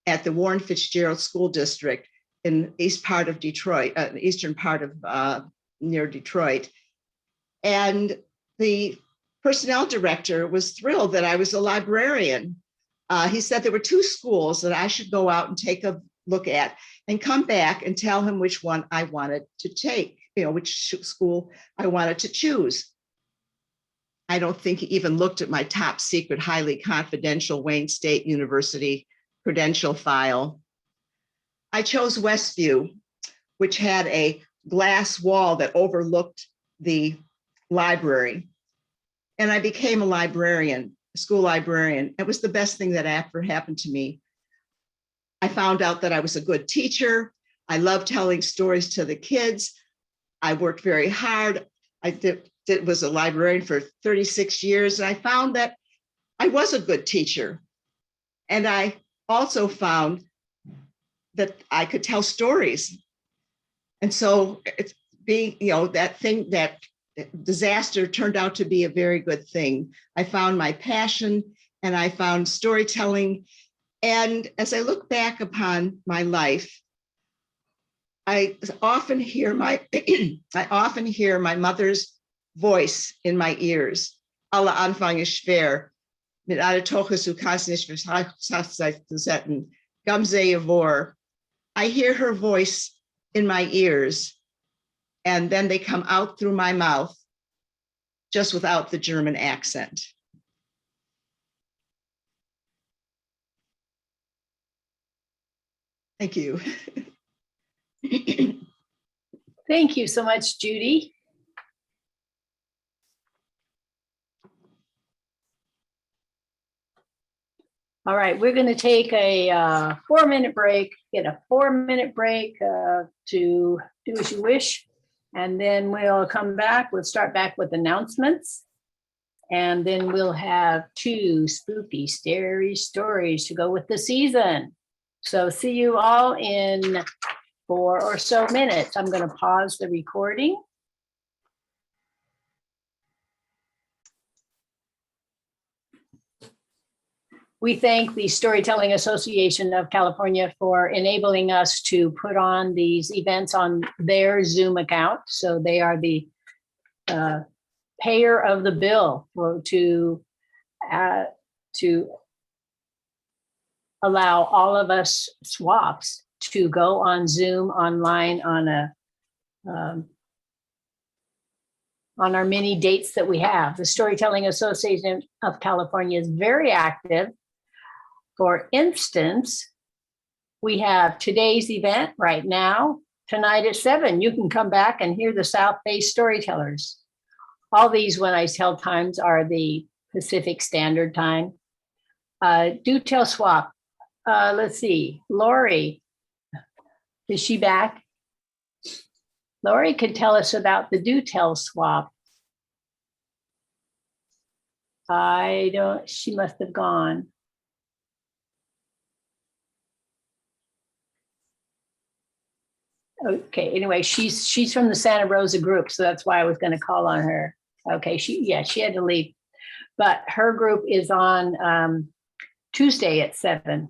B: at the Warren Fitzgerald School District in east part of Detroit, eastern part of near Detroit. And the personnel director was thrilled that I was a librarian. He said there were two schools that I should go out and take a look at and come back and tell him which one I wanted to take, which school I wanted to choose. I don't think he even looked at my top secret, highly confidential Wayne State University credential file. I chose Westview, which had a glass wall that overlooked the library. And I became a librarian, a school librarian. It was the best thing that ever happened to me. I found out that I was a good teacher. I loved telling stories to the kids. I worked very hard. I was a librarian for 36 years, and I found that I was a good teacher. And I also found that I could tell stories. And so it's being, that disaster turned out to be a very good thing. I found my passion and I found storytelling. And as I look back upon my life, I often hear my mother's voice in my ears. Alle Anfang ist schwer. Mit aller Toches du kannst nicht versetzen. Gamze Yavor. I hear her voice in my ears, and then they come out through my mouth, just without the German accent. Thank you.
A: Thank you so much, Judy. All right, we're going to take a 4-minute break, get a 4-minute break to do as you wish. And then we'll come back. We'll start back with announcements. And then we'll have 2 spooky, scary stories to go with the season. So see you all in 4 or so minutes. I'm going to pause the recording. We thank the Storytelling Association of California for enabling us to put on these events on their Zoom account. So they are the payer of the bill to allow all of us SWAPs to go on Zoom online on our many dates that we have. The Storytelling Association of California is very active. For instance, we have today's event right now, tonight at 7. You can come back and hear the South Bay storytellers. All these, when I tell times, are the Pacific Standard Time. Do tell swap. Let's see, Lori, is she back? Lori could tell us about the do tell swap. She must have gone. Okay, anyway, she's from the Santa Rosa group, so that's why I was going to call on her. Okay, she had to leave. But her group is on Tuesday at 7.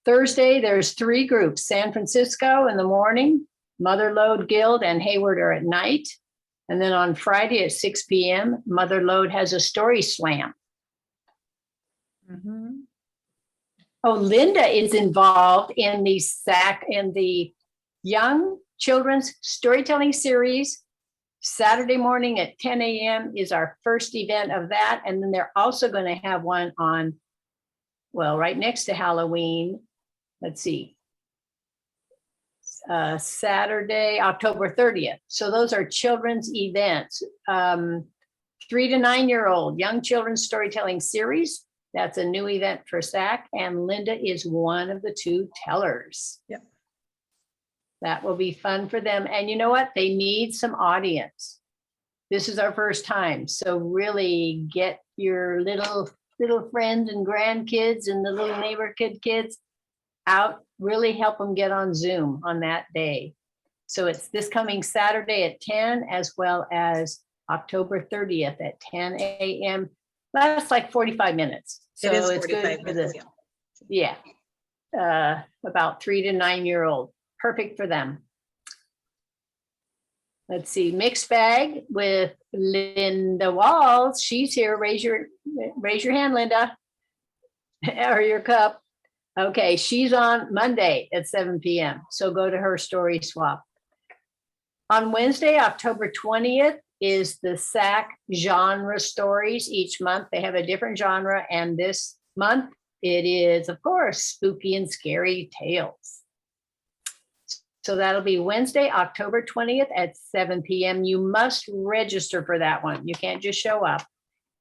A: Thursday, there's 3 groups, San Francisco in the morning, Motherlode Guild and Hayward are at night. And then on Friday at 6 p.m., Motherlode has a story slam.
D: Mhm.
A: Oh, Linda is involved in the Young Children's Storytelling Series. Saturday morning at 10 a.m. is our first event of that. And then they're also going to have one on, well, right next to Halloween. Let's see. Saturday, October 30th. So those are children's events. 3 to 9-year-old Young Children's Storytelling Series. That's a new event for SAC. And Linda is one of the 2 tellers.
D: Yep.
A: That will be fun for them. And you know what? They need some audience. This is our first time. So really get your little friends and grandkids and the little neighborhood kids out, really help them get on Zoom on that day. So it's this coming Saturday at 10, as well as October 30th at 10 a.m. That's like 45 minutes. So
D: It is
A: it's
D: 45
A: good for
D: minutes,
A: yeah. About 3 to 9-year-old. Perfect for them. Let's see, mixed bag with Linda Walls. She's here. Raise your hand, Linda, or your cup. Okay, she's on Monday at 7 p.m. So go to her story swap. On Wednesday, October 20th, is the SAC genre stories. Each month they have a different genre, and this month it is, of course, spooky and scary tales. So that'll be Wednesday, October 20th at 7 p.m. You must register for that one. You can't just show up.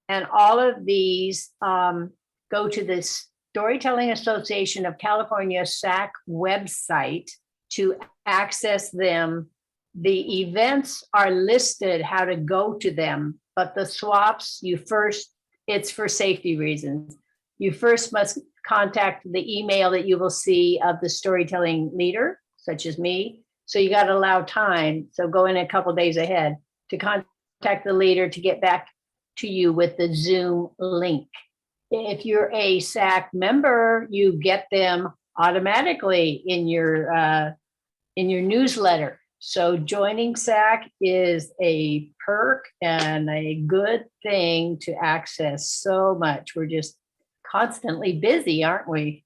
A: And all of these go to the Storytelling Association of California SAC website to access them. The events are listed how to go to them, but the swaps, it's for safety reasons. You first must contact the email that you will see of the storytelling leader, such as me. So you got to allow time. So go in a couple days ahead to contact the leader to get back to you with the Zoom link. If you're a SAC member, you get them automatically in your newsletter. So joining SAC is a perk and a good thing to access so much. We're just constantly busy, aren't we?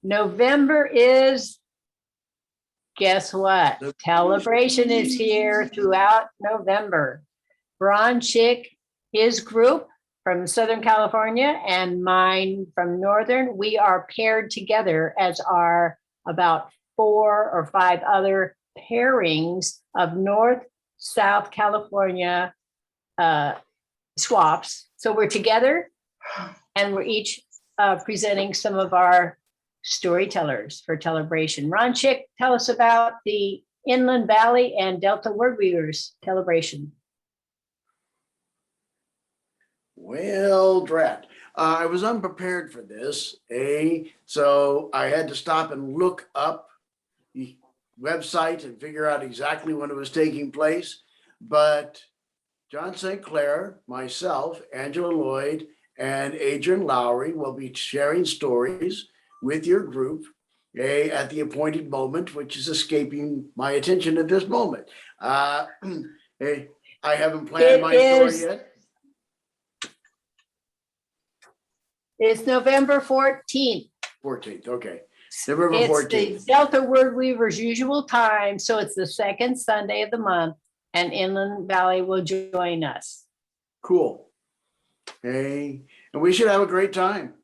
A: November is, guess what? Celebration is here throughout November. Ron Chick, his group from Southern California, and mine from Northern, we are paired together, as are about 4 or 5 other pairings of North-South California swaps. So we're together, and we're each presenting some of our storytellers for celebration. Ron Chick, tell us about the Inland Valley and Delta Wordweavers celebration.
H: Well, drat. I was unprepared for this, so I had to stop and look up the website and figure out exactly when it was taking place. But John St. Clair, myself, Angela Lloyd, and Adrian Lowry will be sharing stories with your group at the appointed moment, which is escaping my attention at this moment. I haven't planned my story yet.
A: It's November 14th.
H: 14th, okay. November
A: It's the
H: 14th.
A: Delta Wordweavers' usual time, so it's the second Sunday of the month, and Inland Valley will join us.
H: Cool. Hey, and we should have a great time.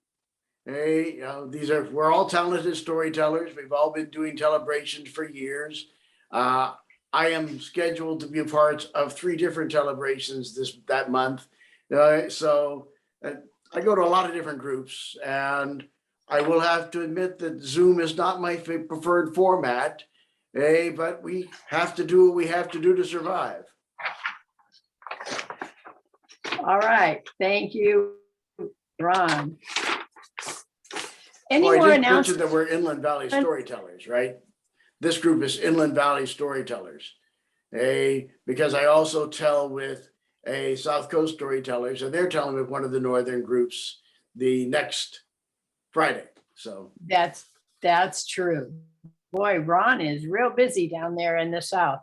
H: Hey, we're all talented storytellers. We've all been doing celebrations for years. I am scheduled to be a part of 3 different celebrations that month. So I go to a lot of different groups, and I will have to admit that Zoom is not my preferred format. Hey, but we have to do what we have to do to survive.
A: All right, thank you, Ron. Any
H: Well,
A: more
H: I did mention
A: announcements?
H: that we're Inland Valley Storytellers, right? This group is Inland Valley Storytellers. Because I also tell with South Coast Storytellers, and they're telling with one of the northern groups the next Friday. So
A: That's true. Boy, Ron is real busy down there in the South.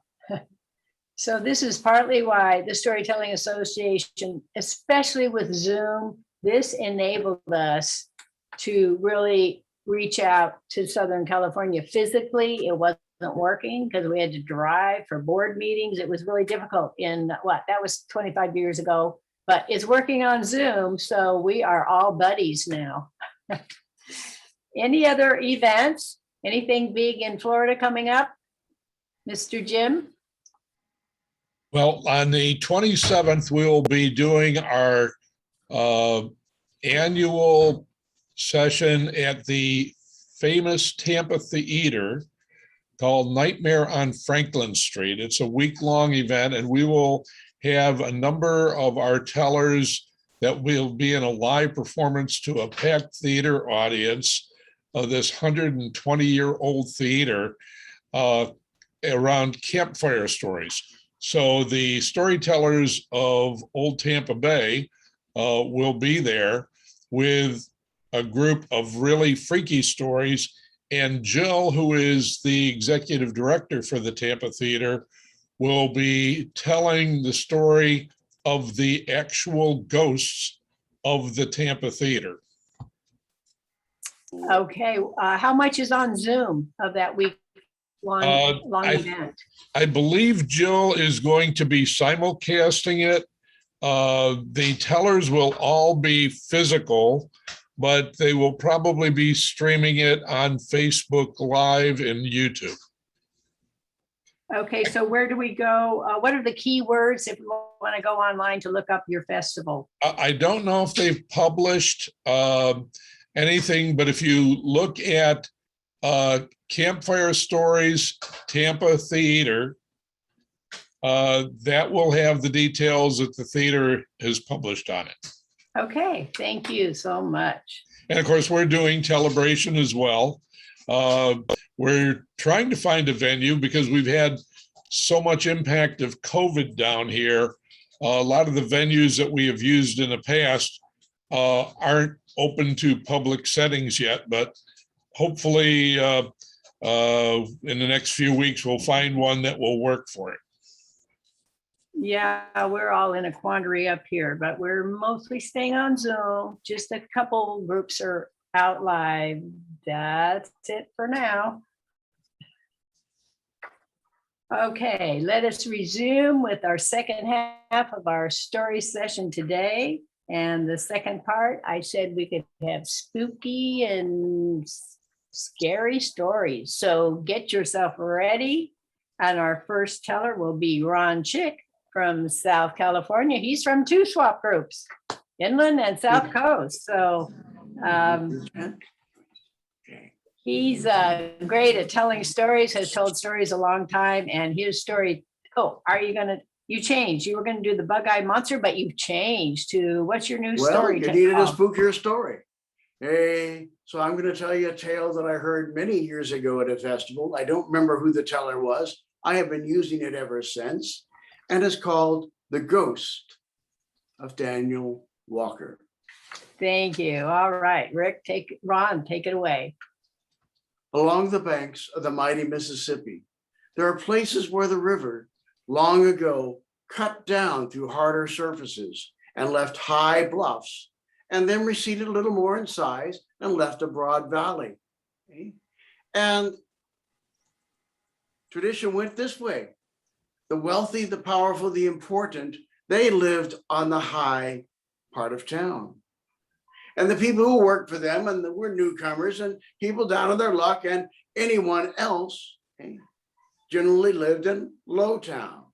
A: So this is partly why the Storytelling Association, especially with Zoom, this enabled us to really reach out to Southern California physically. It wasn't working because we had to drive for board meetings. It was really difficult that was 25 years ago, but it's working on Zoom. So we are all buddies now. Any other events? Anything big in Florida coming up? Mr. Jim?
I: Well, on the 27th, we will be doing our annual session at the famous Tampa Theater called Nightmare on Franklin Street. It's a week-long event, and we will have a number of our tellers that will be in a live performance to a packed theater audience of this 120-year-old theater around campfire stories. So the storytellers of Old Tampa Bay will be there with a group of really freaky stories. And Jill, who is the executive director for the Tampa Theater, will be telling the story of the actual ghosts of the Tampa Theater.
A: Okay, how much is on Zoom of that week long event?
I: I believe Jill is going to be simulcasting it. The tellers will all be physical, but they will probably be streaming it on Facebook Live and YouTube.
A: Okay, so where do we go? What are the key words if we want to go online to look up your festival?
I: I don't know if they've published anything, but if you look at Campfire Stories Tampa Theater, that will have the details that the theater has published on it.
A: Okay, thank you so much.
I: And of course, we're doing Celebration as well. We're trying to find a venue because we've had so much impact of COVID down here. A lot of the venues that we have used in the past aren't open to public settings yet, but hopefully in the next few weeks, we'll find one that will work for it.
A: Yeah, we're all in a quandary up here, but we're mostly staying on Zoom. Just a couple groups are out live. That's it for now. Okay, let us resume with our second half of our story session today. And the second part, I said we could have spooky and scary stories. So get yourself ready. And our first teller will be Ron Chick from South California. He's from 2 swap groups, Inland and South Coast. So he's great at telling stories, has told stories a long time. And his story, you changed. You were going to do the bug-eyed monster, but you've changed to, what's your new story?
H: Well, you needed a spookier story. So I'm going to tell you a tale that I heard many years ago at a festival. I don't remember who the teller was. I have been using it ever since. And it's called The Ghost of Daniel Walker.
A: Thank you. All right, Rick, Ron, take it away.
H: Along the banks of the mighty Mississippi, there are places where the river long ago cut down through harder surfaces and left high bluffs, and then receded a little more in size and left a broad valley. And tradition went this way. The wealthy, the powerful, the important, they lived on the high part of town. And the people who worked for them and were newcomers and people down on their luck and anyone else generally lived in low town.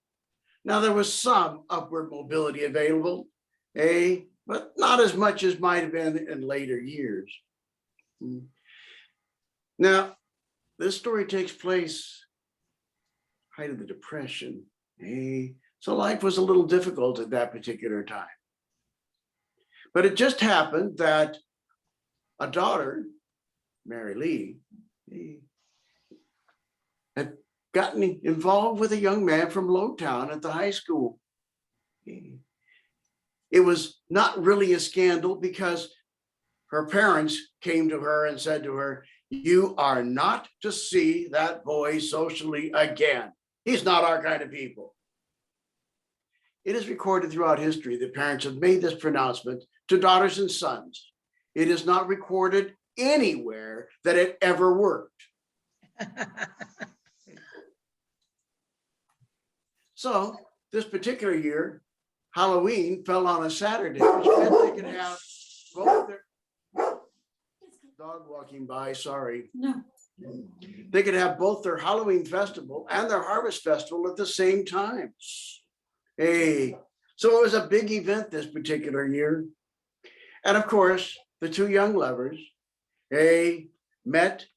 H: Now there was some upward mobility available, but not as much as might have been in later years. Now, this story takes place height of the Depression. So life was a little difficult at that particular time. But it just happened that a daughter, Mary Lee, had gotten involved with a young man from Lowtown at the high school. It was not really a scandal because her parents came to her and said to her, "You are not to see that boy socially again. He's not our kind of people." It is recorded throughout history that parents have made this pronouncement to daughters and sons. It is not recorded anywhere that it ever worked. So this particular year, Halloween fell on a Saturday, which meant they could have both their dog walking by, sorry.
A: No.
H: They could have both their Halloween festival and their harvest festival at the same time. So it was a big event this particular year. And of course, the two young lovers, met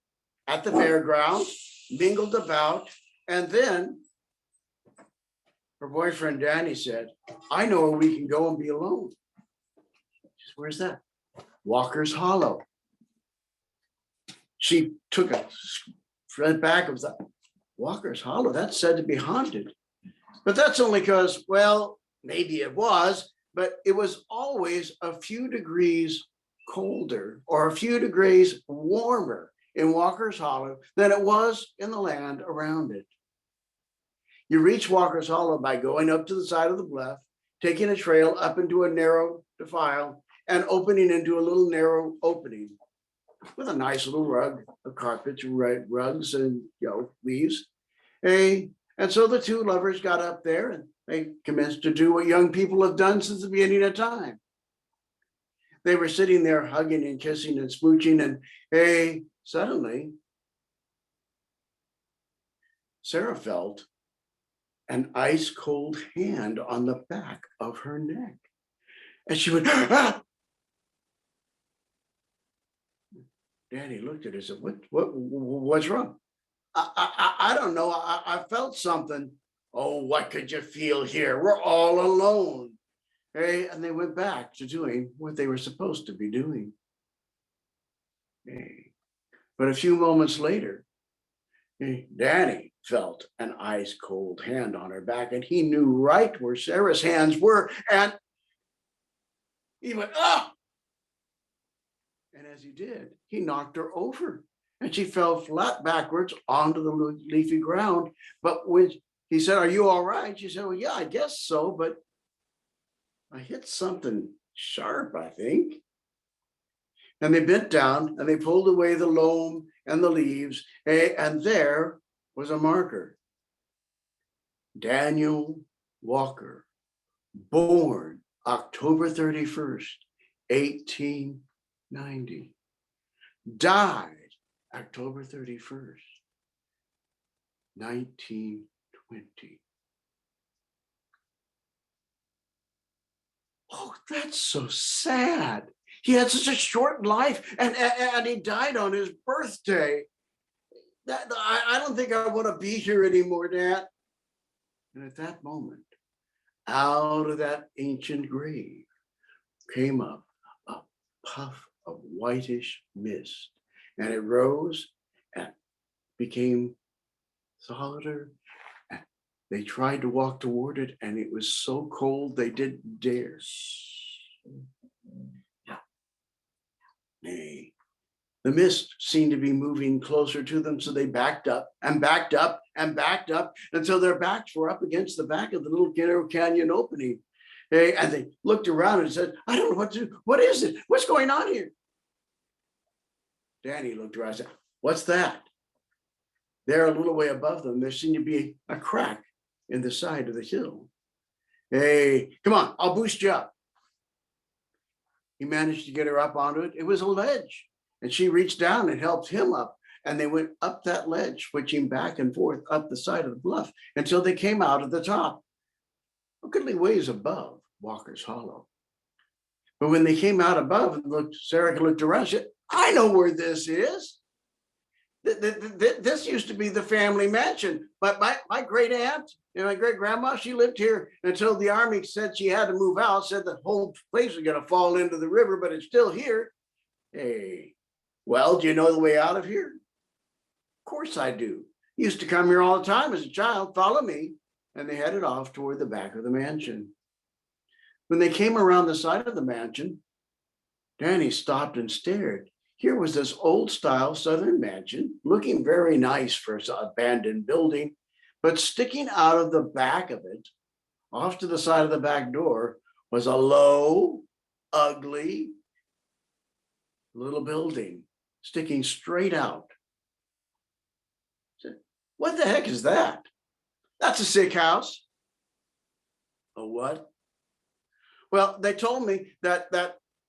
H: at the fairground, mingled about, and then her boyfriend Danny said, "I know where we can go and be alone." She said, "Where's that?" "Walker's Hollow." She took a straight back of that. Walker's Hollow, that's said to be haunted. But that's only because, well, maybe it was, but it was always a few degrees colder or a few degrees warmer in Walker's Hollow than it was in the land around it. You reach Walker's Hollow by going up to the side of the bluff, taking a trail up into a narrow defile and opening into a little narrow opening with a nice little rug of carpets, rugs and leaves. And so the two lovers got up there and they commenced to do what young people have done since the beginning of time. They were sitting there hugging and kissing and smooching, and suddenly Sarah felt an ice cold hand on the back of her neck. And she went, "Ah!" Danny looked at her and said, what's wrong? I don't know. I felt something. "Oh, what could you feel here? We're all alone." And they went back to doing what they were supposed to be doing. But a few moments later, Danny felt an ice cold hand on her back, and he knew right where Sarah's hands were. And he went, "Ah!" And as he did, he knocked her over. And she fell flat backwards onto the leafy ground. But when he said, "Are you all right?" She said, "Well, yeah, I guess so, but I hit something sharp, I think." And they bent down and they pulled away the loam and the leaves, and there was a marker. Daniel Walker, born October 31st, 1890, died October 31st, 1920. Oh, that's so sad. He had such a short life, and he died on his birthday. I don't think I want to be here anymore, Dad. And at that moment, out of that ancient grave came up a puff of whitish mist, and it rose and became solider. They tried to walk toward it, and it was so cold they didn't dare. Nay, the mist seemed to be moving closer to them, so they backed up and backed up and backed up until their backs were up against the back of the little narrow canyon opening. And they looked around and said, "I don't know what to do. What is it? What's going on here?" Danny looked around and said, "What's that?" there a little way above them, there seemed to be a crack in the side of the hill. Hey, come on, I'll boost you up. He managed to get her up onto it. It was a ledge. And she reached down and helped him up. And they went up that ledge, switching back and forth up the side of the bluff until they came out at the top. A goodly ways above Walker's Hollow. But when they came out above and looked, Sarah looked around, she said, I know where this is. This used to be the family mansion. But my great aunt and my great grandma, she lived here until the army said she had to move out, said the whole place was going to fall into the river, but it's still here. Hey, well, do you know the way out of here? Of course I do. Used to come here all the time as a child, follow me. And they headed off toward the back of the mansion. When they came around the side of the mansion, Danny stopped and stared. Here was this old style Southern mansion, looking very nice for an abandoned building, but sticking out of the back of it, off to the side of the back door, was a low, ugly little building sticking straight out. What the heck is that? That's a sick house. A what? Well, they told me that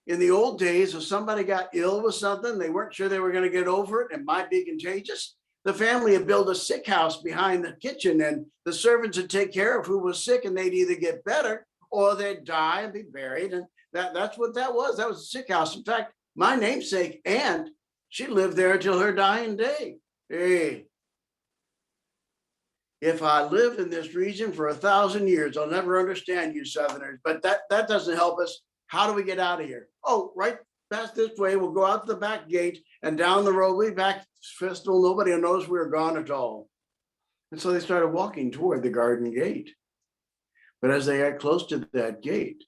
H: in the old days, if somebody got ill with something, they weren't sure they were going to get over it, and might be contagious. The family had built a sick house behind the kitchen, and the servants would take care of who was sick, and they'd either get better or they'd die and be buried. And that's what that was. That was a sick house. In fact, my namesake aunt, she lived there until her dying day. Hey, if I lived in this region for 1,000 years, I'll never understand you Southerners, but that doesn't help us. How do we get out of here? Oh, right past this way, we'll go out the back gate and down the road, we back festival. Nobody will notice we're gone at all. And so they started walking toward the garden gate. But as they got close to that gate,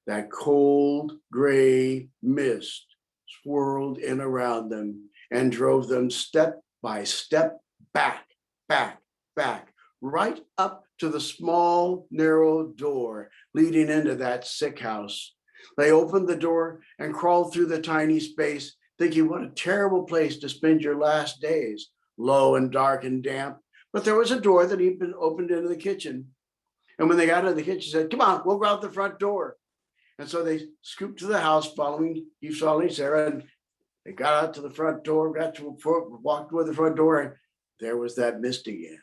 H: that cold gray mist swirled in around them and drove them step by step back, right up to the small, narrow door leading into that sick house. They opened the door and crawled through the tiny space, thinking what a terrible place to spend your last days, low and dark and damp. But there was a door that had been opened into the kitchen. And when they got into the kitchen, said, come on, we'll go out the front door. And so they scooped to the house, following Sarah, and they got out to the front door, walked toward the front door, and there was that mist again.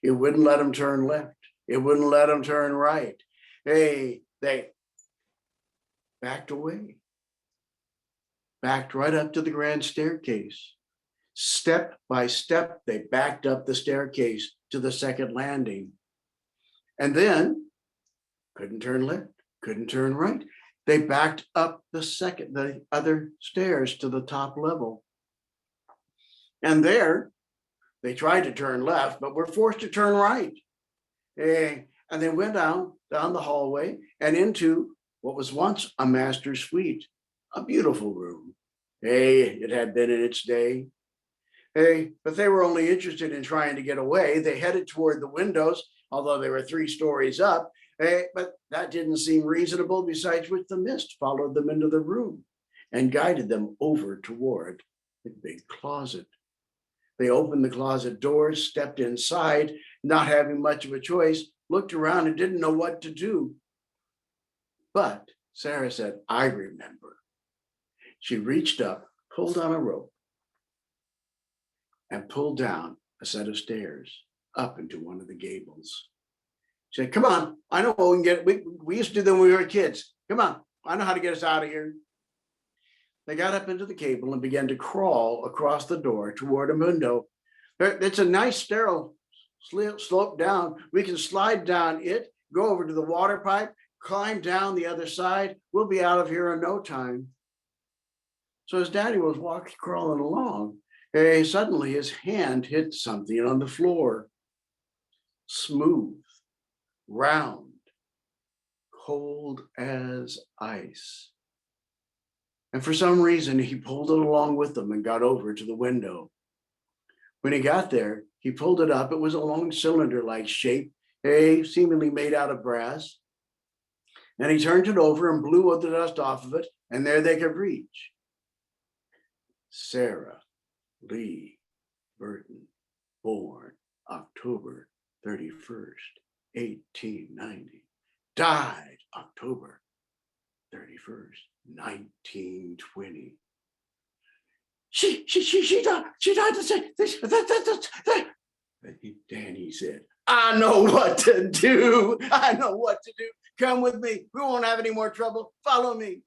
H: It wouldn't let them turn left. It wouldn't let them turn right. They backed away, backed right up to the grand staircase. Step by step, they backed up the staircase to the second landing. And then couldn't turn left, couldn't turn right. They backed up the other stairs to the top level. And there, they tried to turn left, but were forced to turn right. And they went down the hallway and into what was once a master's suite, a beautiful room. It had been in its day. But they were only interested in trying to get away. They headed toward the windows, although they were 3 stories up. But that didn't seem reasonable, besides which the mist followed them into the room and guided them over toward the big closet. They opened the closet doors, stepped inside, not having much of a choice, looked around and didn't know what to do. But Sarah said, I remember. She reached up, pulled on a rope, and pulled down a set of stairs up into one of the gables. She said, come on, I know we can get it. We used to do them when we were kids. Come on, I know how to get us out of here. They got up into the gable and began to crawl across the door toward a window. It's a nice sterile slope down. We can slide down it, go over to the water pipe, climb down the other side. We'll be out of here in no time. So as Daddy was crawling along, suddenly his hand hit something on the floor. Smooth, round, cold as ice. And for some reason, he pulled it along with him and got over to the window. When he got there, he pulled it up. It was a long cylinder-like shape, seemingly made out of brass. And he turned it over and blew all the dust off of it, and there they could reach. Sarah Lee Burton born October 31st, 1890, died October 31st, 1920. She died to say this. Danny said, I know what to do. I know what to do. Come with me. We won't have any more trouble. Follow me.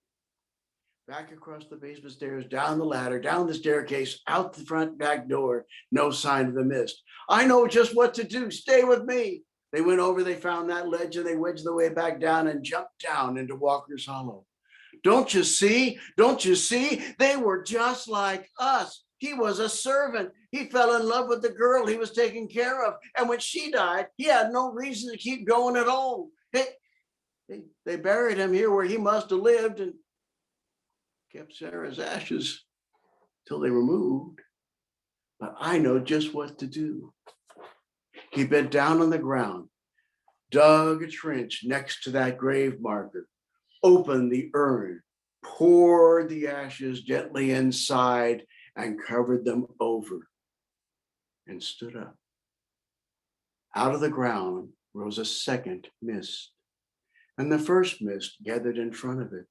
H: Back across the basement stairs, down the ladder, down the staircase, out the front back door. No sign of the mist. I know just what to do. Stay with me. They went over, they found that ledge, and they wedged their way back down and jumped down into Walker's Hollow. Don't you see? Don't you see? They were just like us. He was a servant. He fell in love with the girl he was taking care of. And when she died, he had no reason to keep going at all. They buried him here where he must have lived and kept Sarah's ashes till they were moved. But I know just what to do. He bent down on the ground, dug a trench next to that grave marker, opened the urn, poured the ashes gently inside, and covered them over, and stood up. Out of the ground rose a second mist, and the first mist gathered in front of it.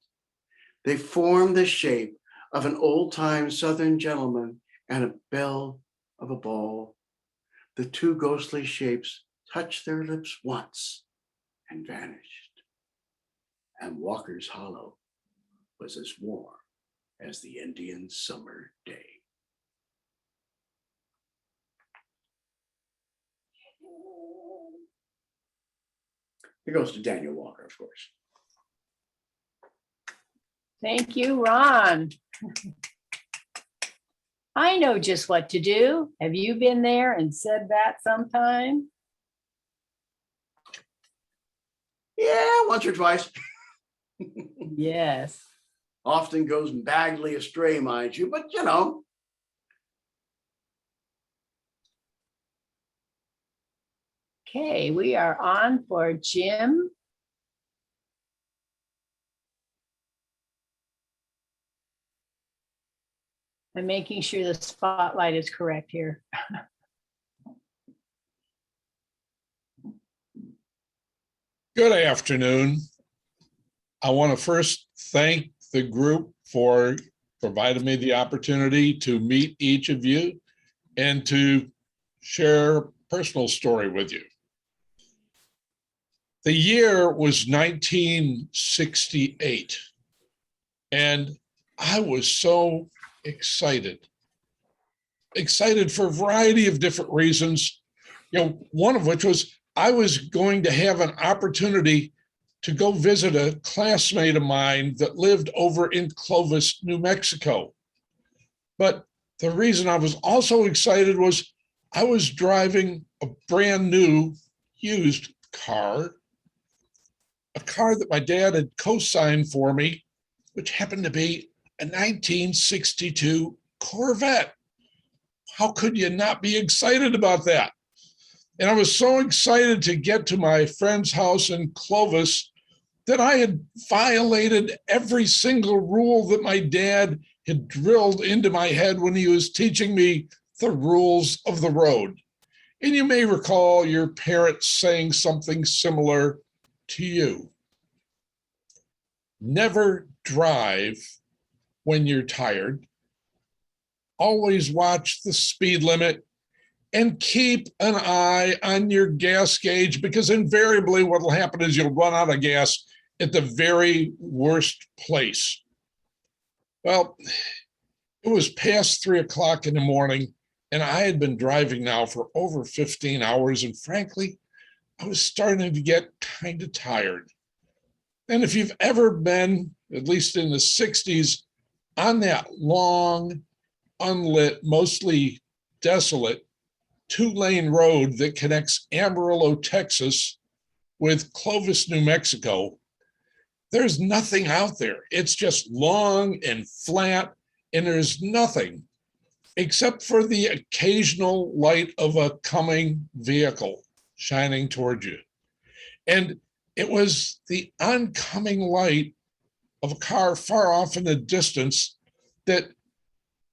H: They formed the shape of an old-time Southern gentleman and a bell of a ball. The two ghostly shapes touched their lips once and vanished. And Walker's Hollow was as warm as the Indian summer day. It goes to Daniel Walker, of course.
A: Thank you, Ron. I know just what to do. Have you been there and said that sometime?
H: Yeah, once or twice.
A: Yes.
H: Often goes badly astray, mind you, but you know.
A: Okay, we are on for Jim. I'm making sure the spotlight is correct here.
I: Good afternoon. I want to first thank the group for providing me the opportunity to meet each of you and to share a personal story with you. The year was 1968, and I was so excited for a variety of different reasons, one of which was I was going to have an opportunity to go visit a classmate of mine that lived over in Clovis, New Mexico. But the reason I was also excited was I was driving a brand new used car, a car that my dad had co-signed for me, which happened to be a 1962 Corvette. How could you not be excited about that? And I was so excited to get to my friend's house in Clovis that I had violated every single rule that my dad had drilled into my head when he was teaching me the rules of the road. And you may recall your parents saying something similar to you. Never drive when you're tired. Always watch the speed limit and keep an eye on your gas gauge, because invariably what will happen is you'll run out of gas at the very worst place. Well, it was past 3 o'clock in the morning, and I had been driving now for over 15 hours, and frankly, I was starting to get kind of tired. And if you've ever been, at least in the 60s, on that long, unlit, mostly desolate 2-lane road that connects Amarillo, Texas with Clovis, New Mexico, there's nothing out there. It's just long and flat, and there's nothing except for the occasional light of a coming vehicle shining toward you. And it was the oncoming light of a car far off in the distance that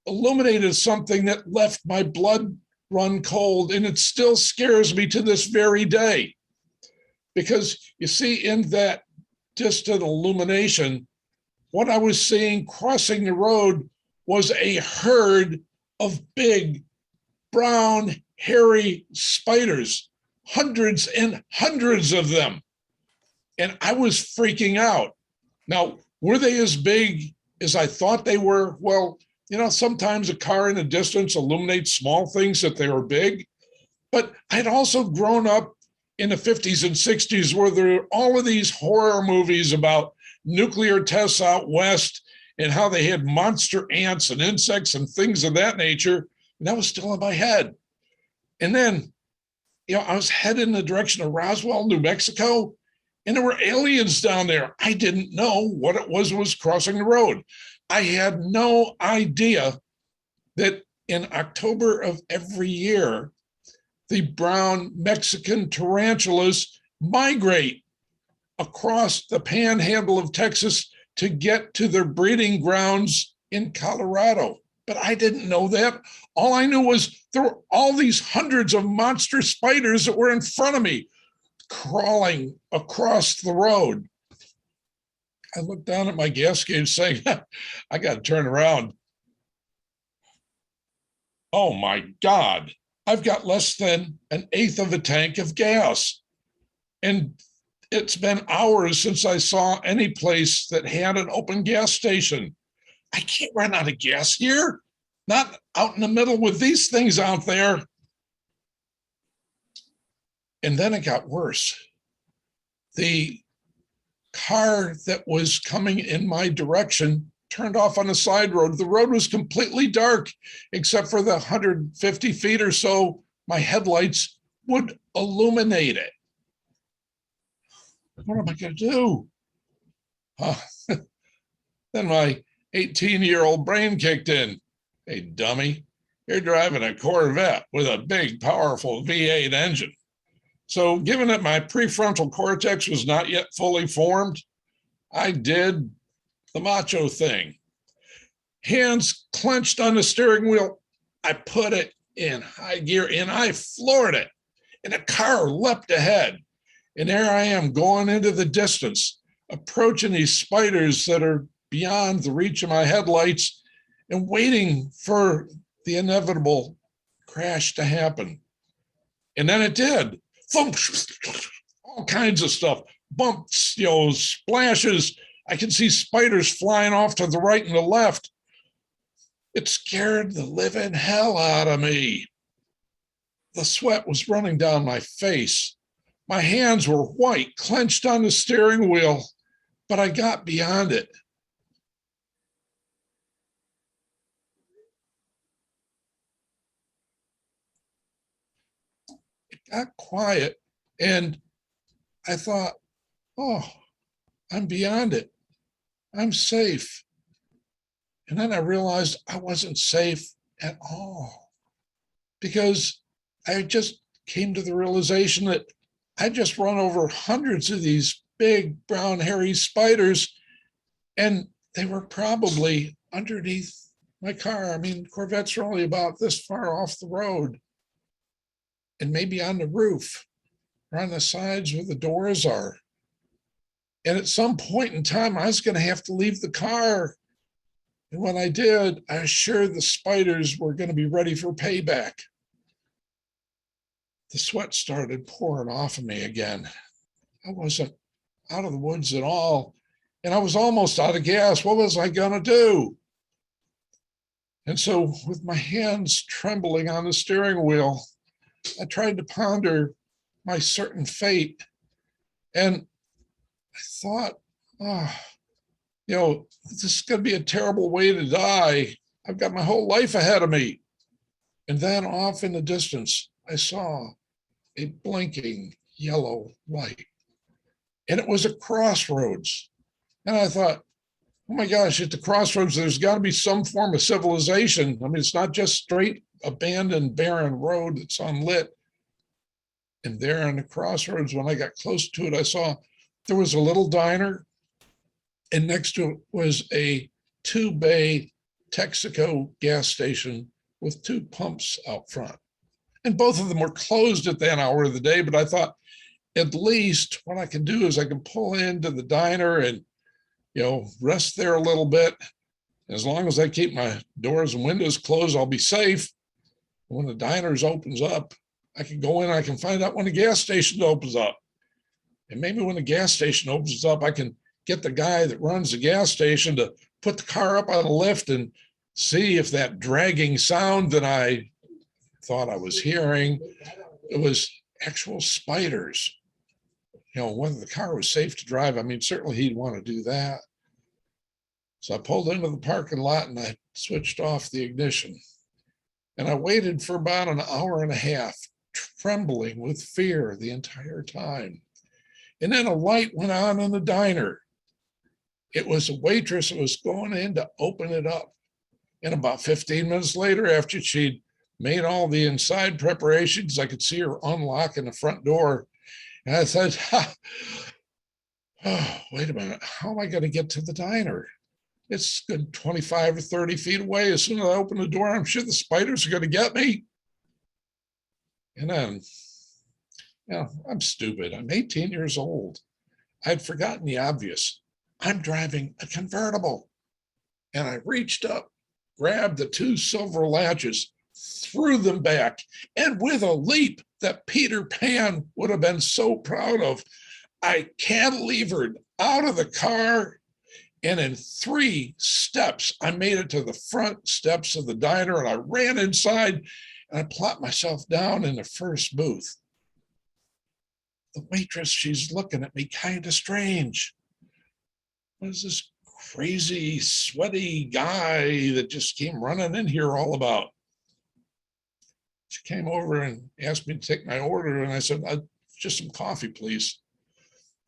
I: illuminated something that left my blood run cold, and it still scares me to this very day. Because you see, in that distant illumination, what I was seeing crossing the road was a herd of big, brown, hairy spiders, hundreds and hundreds of them. And I was freaking out. Now, were they as big as I thought they were? Well, you know, sometimes a car in the distance illuminates small things that they were big. But I'd also grown up in the 50s and 60s where there were all of these horror movies about nuclear tests out west and how they had monster ants and insects and things of that nature. And that was still in my head. And then, you know, I was headed in the direction of Roswell, New Mexico, and there were aliens down there. I didn't know what it was crossing the road. I had no idea that in October of every year, the brown Mexican tarantulas migrate across the panhandle of Texas to get to their breeding grounds in Colorado. But I didn't know that. All I knew was there were all these hundreds of monster spiders that were in front of me, crawling across the road. I looked down at my gas gauge saying, I got to turn around. Oh my God, I've got less than an eighth of a tank of gas. And it's been hours since I saw any place that had an open gas station. I can't run out of gas here, not out in the middle with these things out there. And then it got worse. The car that was coming in my direction turned off on a side road. The road was completely dark, except for the 150 feet or so my headlights would illuminate it. What am I going to do? Then my 18-year-old brain kicked in. Hey, dummy, you're driving a Corvette with a big, powerful V8 engine. So given that my prefrontal cortex was not yet fully formed, I did the macho thing. Hands clenched on the steering wheel, I put it in high gear and I floored it. And the car leapt ahead. And there I am going into the distance, approaching these spiders that are beyond the reach of my headlights and waiting for the inevitable crash to happen. And then it did. Thump, all kinds of stuff, bumps, you know, splashes. I can see spiders flying off to the right and the left. It scared the living hell out of me. The sweat was running down my face. My hands were white, clenched on the steering wheel, but I got beyond it. It got quiet, and I thought, oh, I'm beyond it. I'm safe. And then I realized I wasn't safe at all, because I just came to the realization that I just run over hundreds of these big brown hairy spiders, and they were probably underneath my car. I mean, Corvettes are only about this far off the road, and maybe on the roof or on the sides where the doors are. And at some point in time, I was going to have to leave the car. And when I did, I was sure the spiders were going to be ready for payback. The sweat started pouring off of me again. I wasn't out of the woods at all, and I was almost out of gas. What was I going to do? And so with my hands trembling on the steering wheel, I tried to ponder my certain fate. And I thought, oh, you know, this is going to be a terrible way to die. I've got my whole life ahead of me. And then off in the distance, I saw a blinking yellow light. And it was a crossroads. And I thought, oh my gosh, at the crossroads, there's got to be some form of civilization. I mean, it's not just straight abandoned, barren road that's unlit. And there on the crossroads, when I got close to it, I saw there was a little diner, and next to it was a 2-bay Texaco gas station with 2 pumps out front. And both of them were closed at that hour of the day, but I thought, at least what I can do is I can pull into the diner and, rest there a little bit. As long as I keep my doors and windows closed, I'll be safe. When the diners opens up, I can go in, I can find out when the gas station opens up. And maybe when the gas station opens up, I can get the guy that runs the gas station to put the car up on a lift and see if that dragging sound that I thought I was hearing, it was actual spiders. Whether the car was safe to drive, I mean, certainly he'd want to do that. So I pulled into the parking lot and I switched off the ignition. And I waited for about an hour and a half, trembling with fear the entire time. And then a light went on in the diner. It was a waitress that was going in to open it up. And about 15 minutes later, after she'd made all the inside preparations, I could see her unlocking the front door. And I said, oh, wait a minute, how am I going to get to the diner? It's good 25 or 30 feet away. As soon as I open the door, I'm sure the spiders are going to get me. And then, I'm stupid. I'm 18 years old. I'd forgotten the obvious. I'm driving a convertible. And I reached up, grabbed the two silver latches, threw them back, and with a leap that Peter Pan would have been so proud of, I cantilevered out of the car, and in 3 steps, I made it to the front steps of the diner, and I ran inside, and I plopped myself down in the first booth. The waitress, she's looking at me kind of strange. What is this crazy, sweaty guy that just came running in here all about? She came over and asked me to take my order, and I said, just some coffee, please.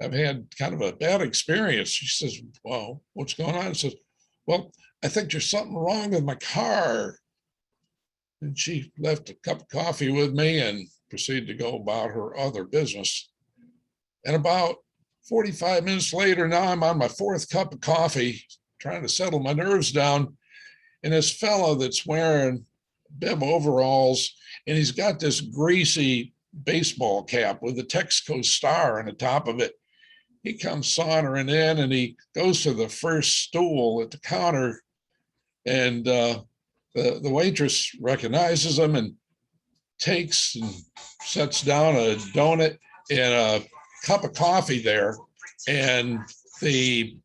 I: I've had kind of a bad experience. She says, well, what's going on? I said, well, I think there's something wrong with my car. And she left a cup of coffee with me and proceeded to go about her other business. And about 45 minutes later, now I'm on my 4th cup of coffee, trying to settle my nerves down. And this fellow that's wearing bib overalls, and he's got this greasy baseball cap with a Texaco star on the top of it. He comes sauntering in and he goes to the first stool at the counter, and the waitress recognizes him and takes and sets down a donut and a cup of coffee there. And the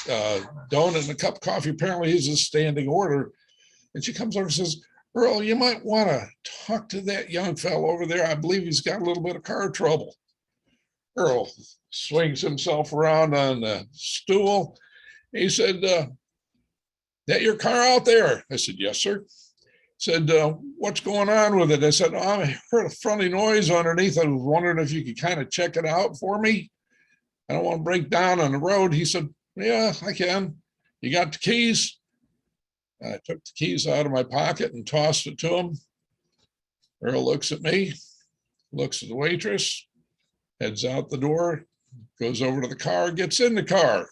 I: donut and a cup of coffee apparently is a standing order. And she comes over and says, Earl, you might want to talk to that young fellow over there. I believe he's got a little bit of car trouble. Earl swings himself around on the stool. He said, that your car out there? I said, yes, sir. Said, what's going on with it? I said, I heard a funny noise underneath. I was wondering if you could kind of check it out for me. I don't want to break down on the road. He said, yeah, I can. You got the keys? I took the keys out of my pocket and tossed it to him. Earl looks at me, looks at the waitress, heads out the door, goes over to the car, gets in the car.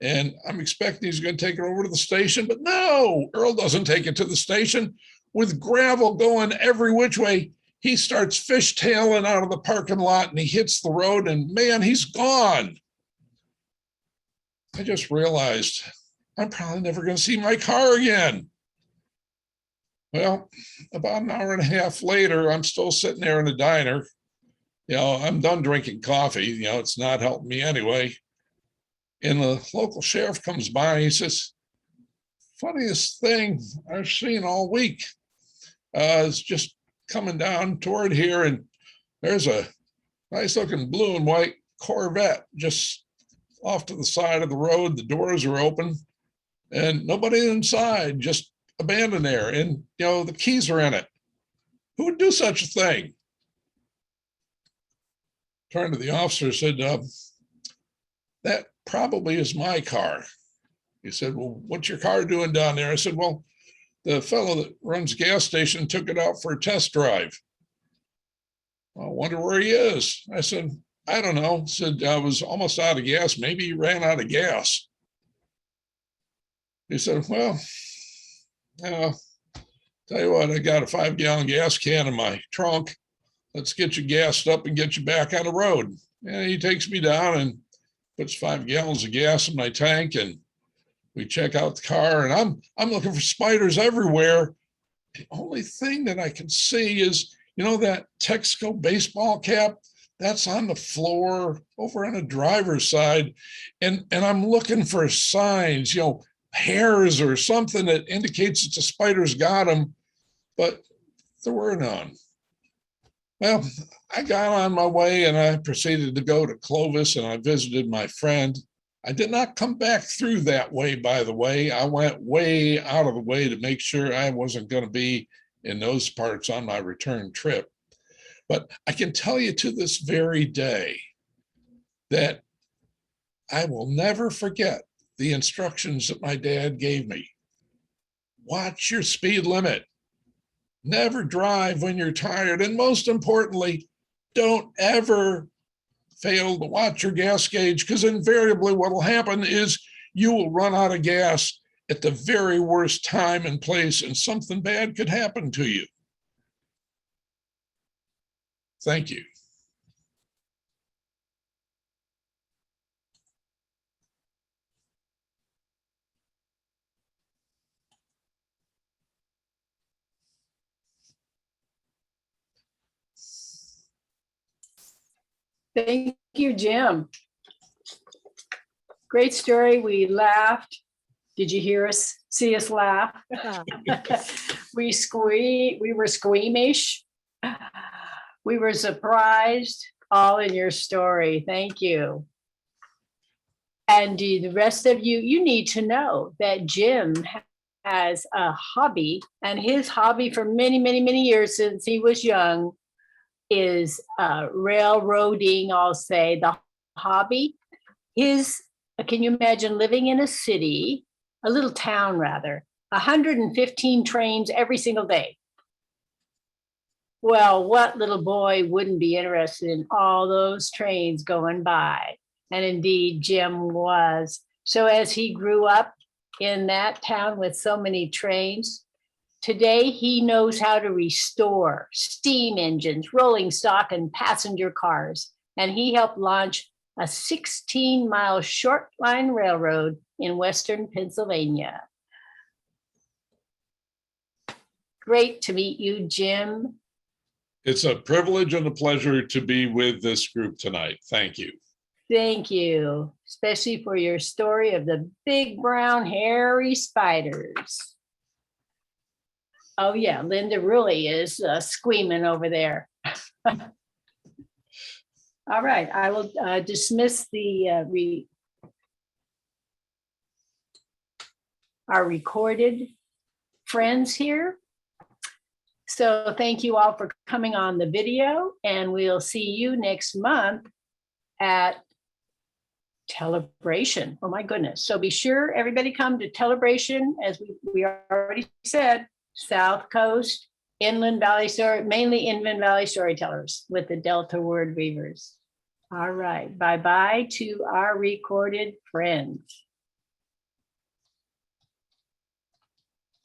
I: And I'm expecting he's going to take it over to the station, but no, Earl doesn't take it to the station. With gravel going every which way, he starts fishtailing out of the parking lot and he hits the road, and man, he's gone. I just realized I'm probably never going to see my car again. Well, about an hour and a half later, I'm still sitting there in the diner. I'm done drinking coffee. It's not helping me anyway. And the local sheriff comes by and he says, funniest thing I've seen all week is just coming down toward here, and there's a nice looking blue and white Corvette just off to the side of the road. The doors are open and nobody inside, just abandoned there. And, the keys are in it. Who would do such a thing? Turned to the officer, said, that probably is my car. He said, well, what's your car doing down there? I said, well, the fellow that runs the gas station took it out for a test drive. I wonder where he is. I said, I don't know. Said, I was almost out of gas. Maybe he ran out of gas. He said, well, Tell you what, I got a 5-gallon gas can in my trunk. Let's get you gassed up and get you back on the road. And he takes me down and puts 5 gallons of gas in my tank, and we check out the car, and I'm looking for spiders everywhere. The only thing that I can see is, you know, that Texaco baseball cap that's on the floor over on the driver's side. And I'm looking for signs, you know, hairs or something that indicates that the spiders got them, but there were none. Well, I got on my way and I proceeded to go to Clovis, and I visited my friend. I did not come back through that way, by the way. I went way out of the way to make sure I wasn't going to be in those parts on my return trip. But I can tell you to this very day that I will never forget the instructions that my dad gave me. Watch your speed limit. Never drive when you're tired. And most importantly, don't ever fail to watch your gas gauge, because invariably what will happen is you will run out of gas at the very worst time and place, and something bad could happen to you. Thank you.
A: Thank you, Jim. Great story. We laughed. Did you hear us, see us laugh? We were squeamish. We were surprised, all in your story. Thank you. And the rest of you, you need to know that Jim has a hobby, and his hobby for many, many, many years since he was young is railroading, I'll say, the hobby. Can you imagine living in a city, a little town rather, 115 trains every single day? Well, what little boy wouldn't be interested in all those trains going by? And indeed, Jim was. So as he grew up in that town with so many trains, today he knows how to restore steam engines, rolling stock, and passenger cars. And he helped launch a 16-mile short line railroad in Western Pennsylvania. Great to meet you, Jim.
I: It's a privilege and a pleasure to be with this group tonight. Thank you.
A: Thank you, especially for your story of the big brown hairy spiders. Oh yeah, Linda really is squeaming over there. All right, I will dismiss our recorded friends here. So thank you all for coming on the video, and we'll see you next month at Celebration. Oh my goodness. So be sure everybody come to Celebration, as we already said, South Coast, Inland Valley Story, mainly Inland Valley Storytellers with the Delta Wordweavers. All right, bye-bye to our recorded friends.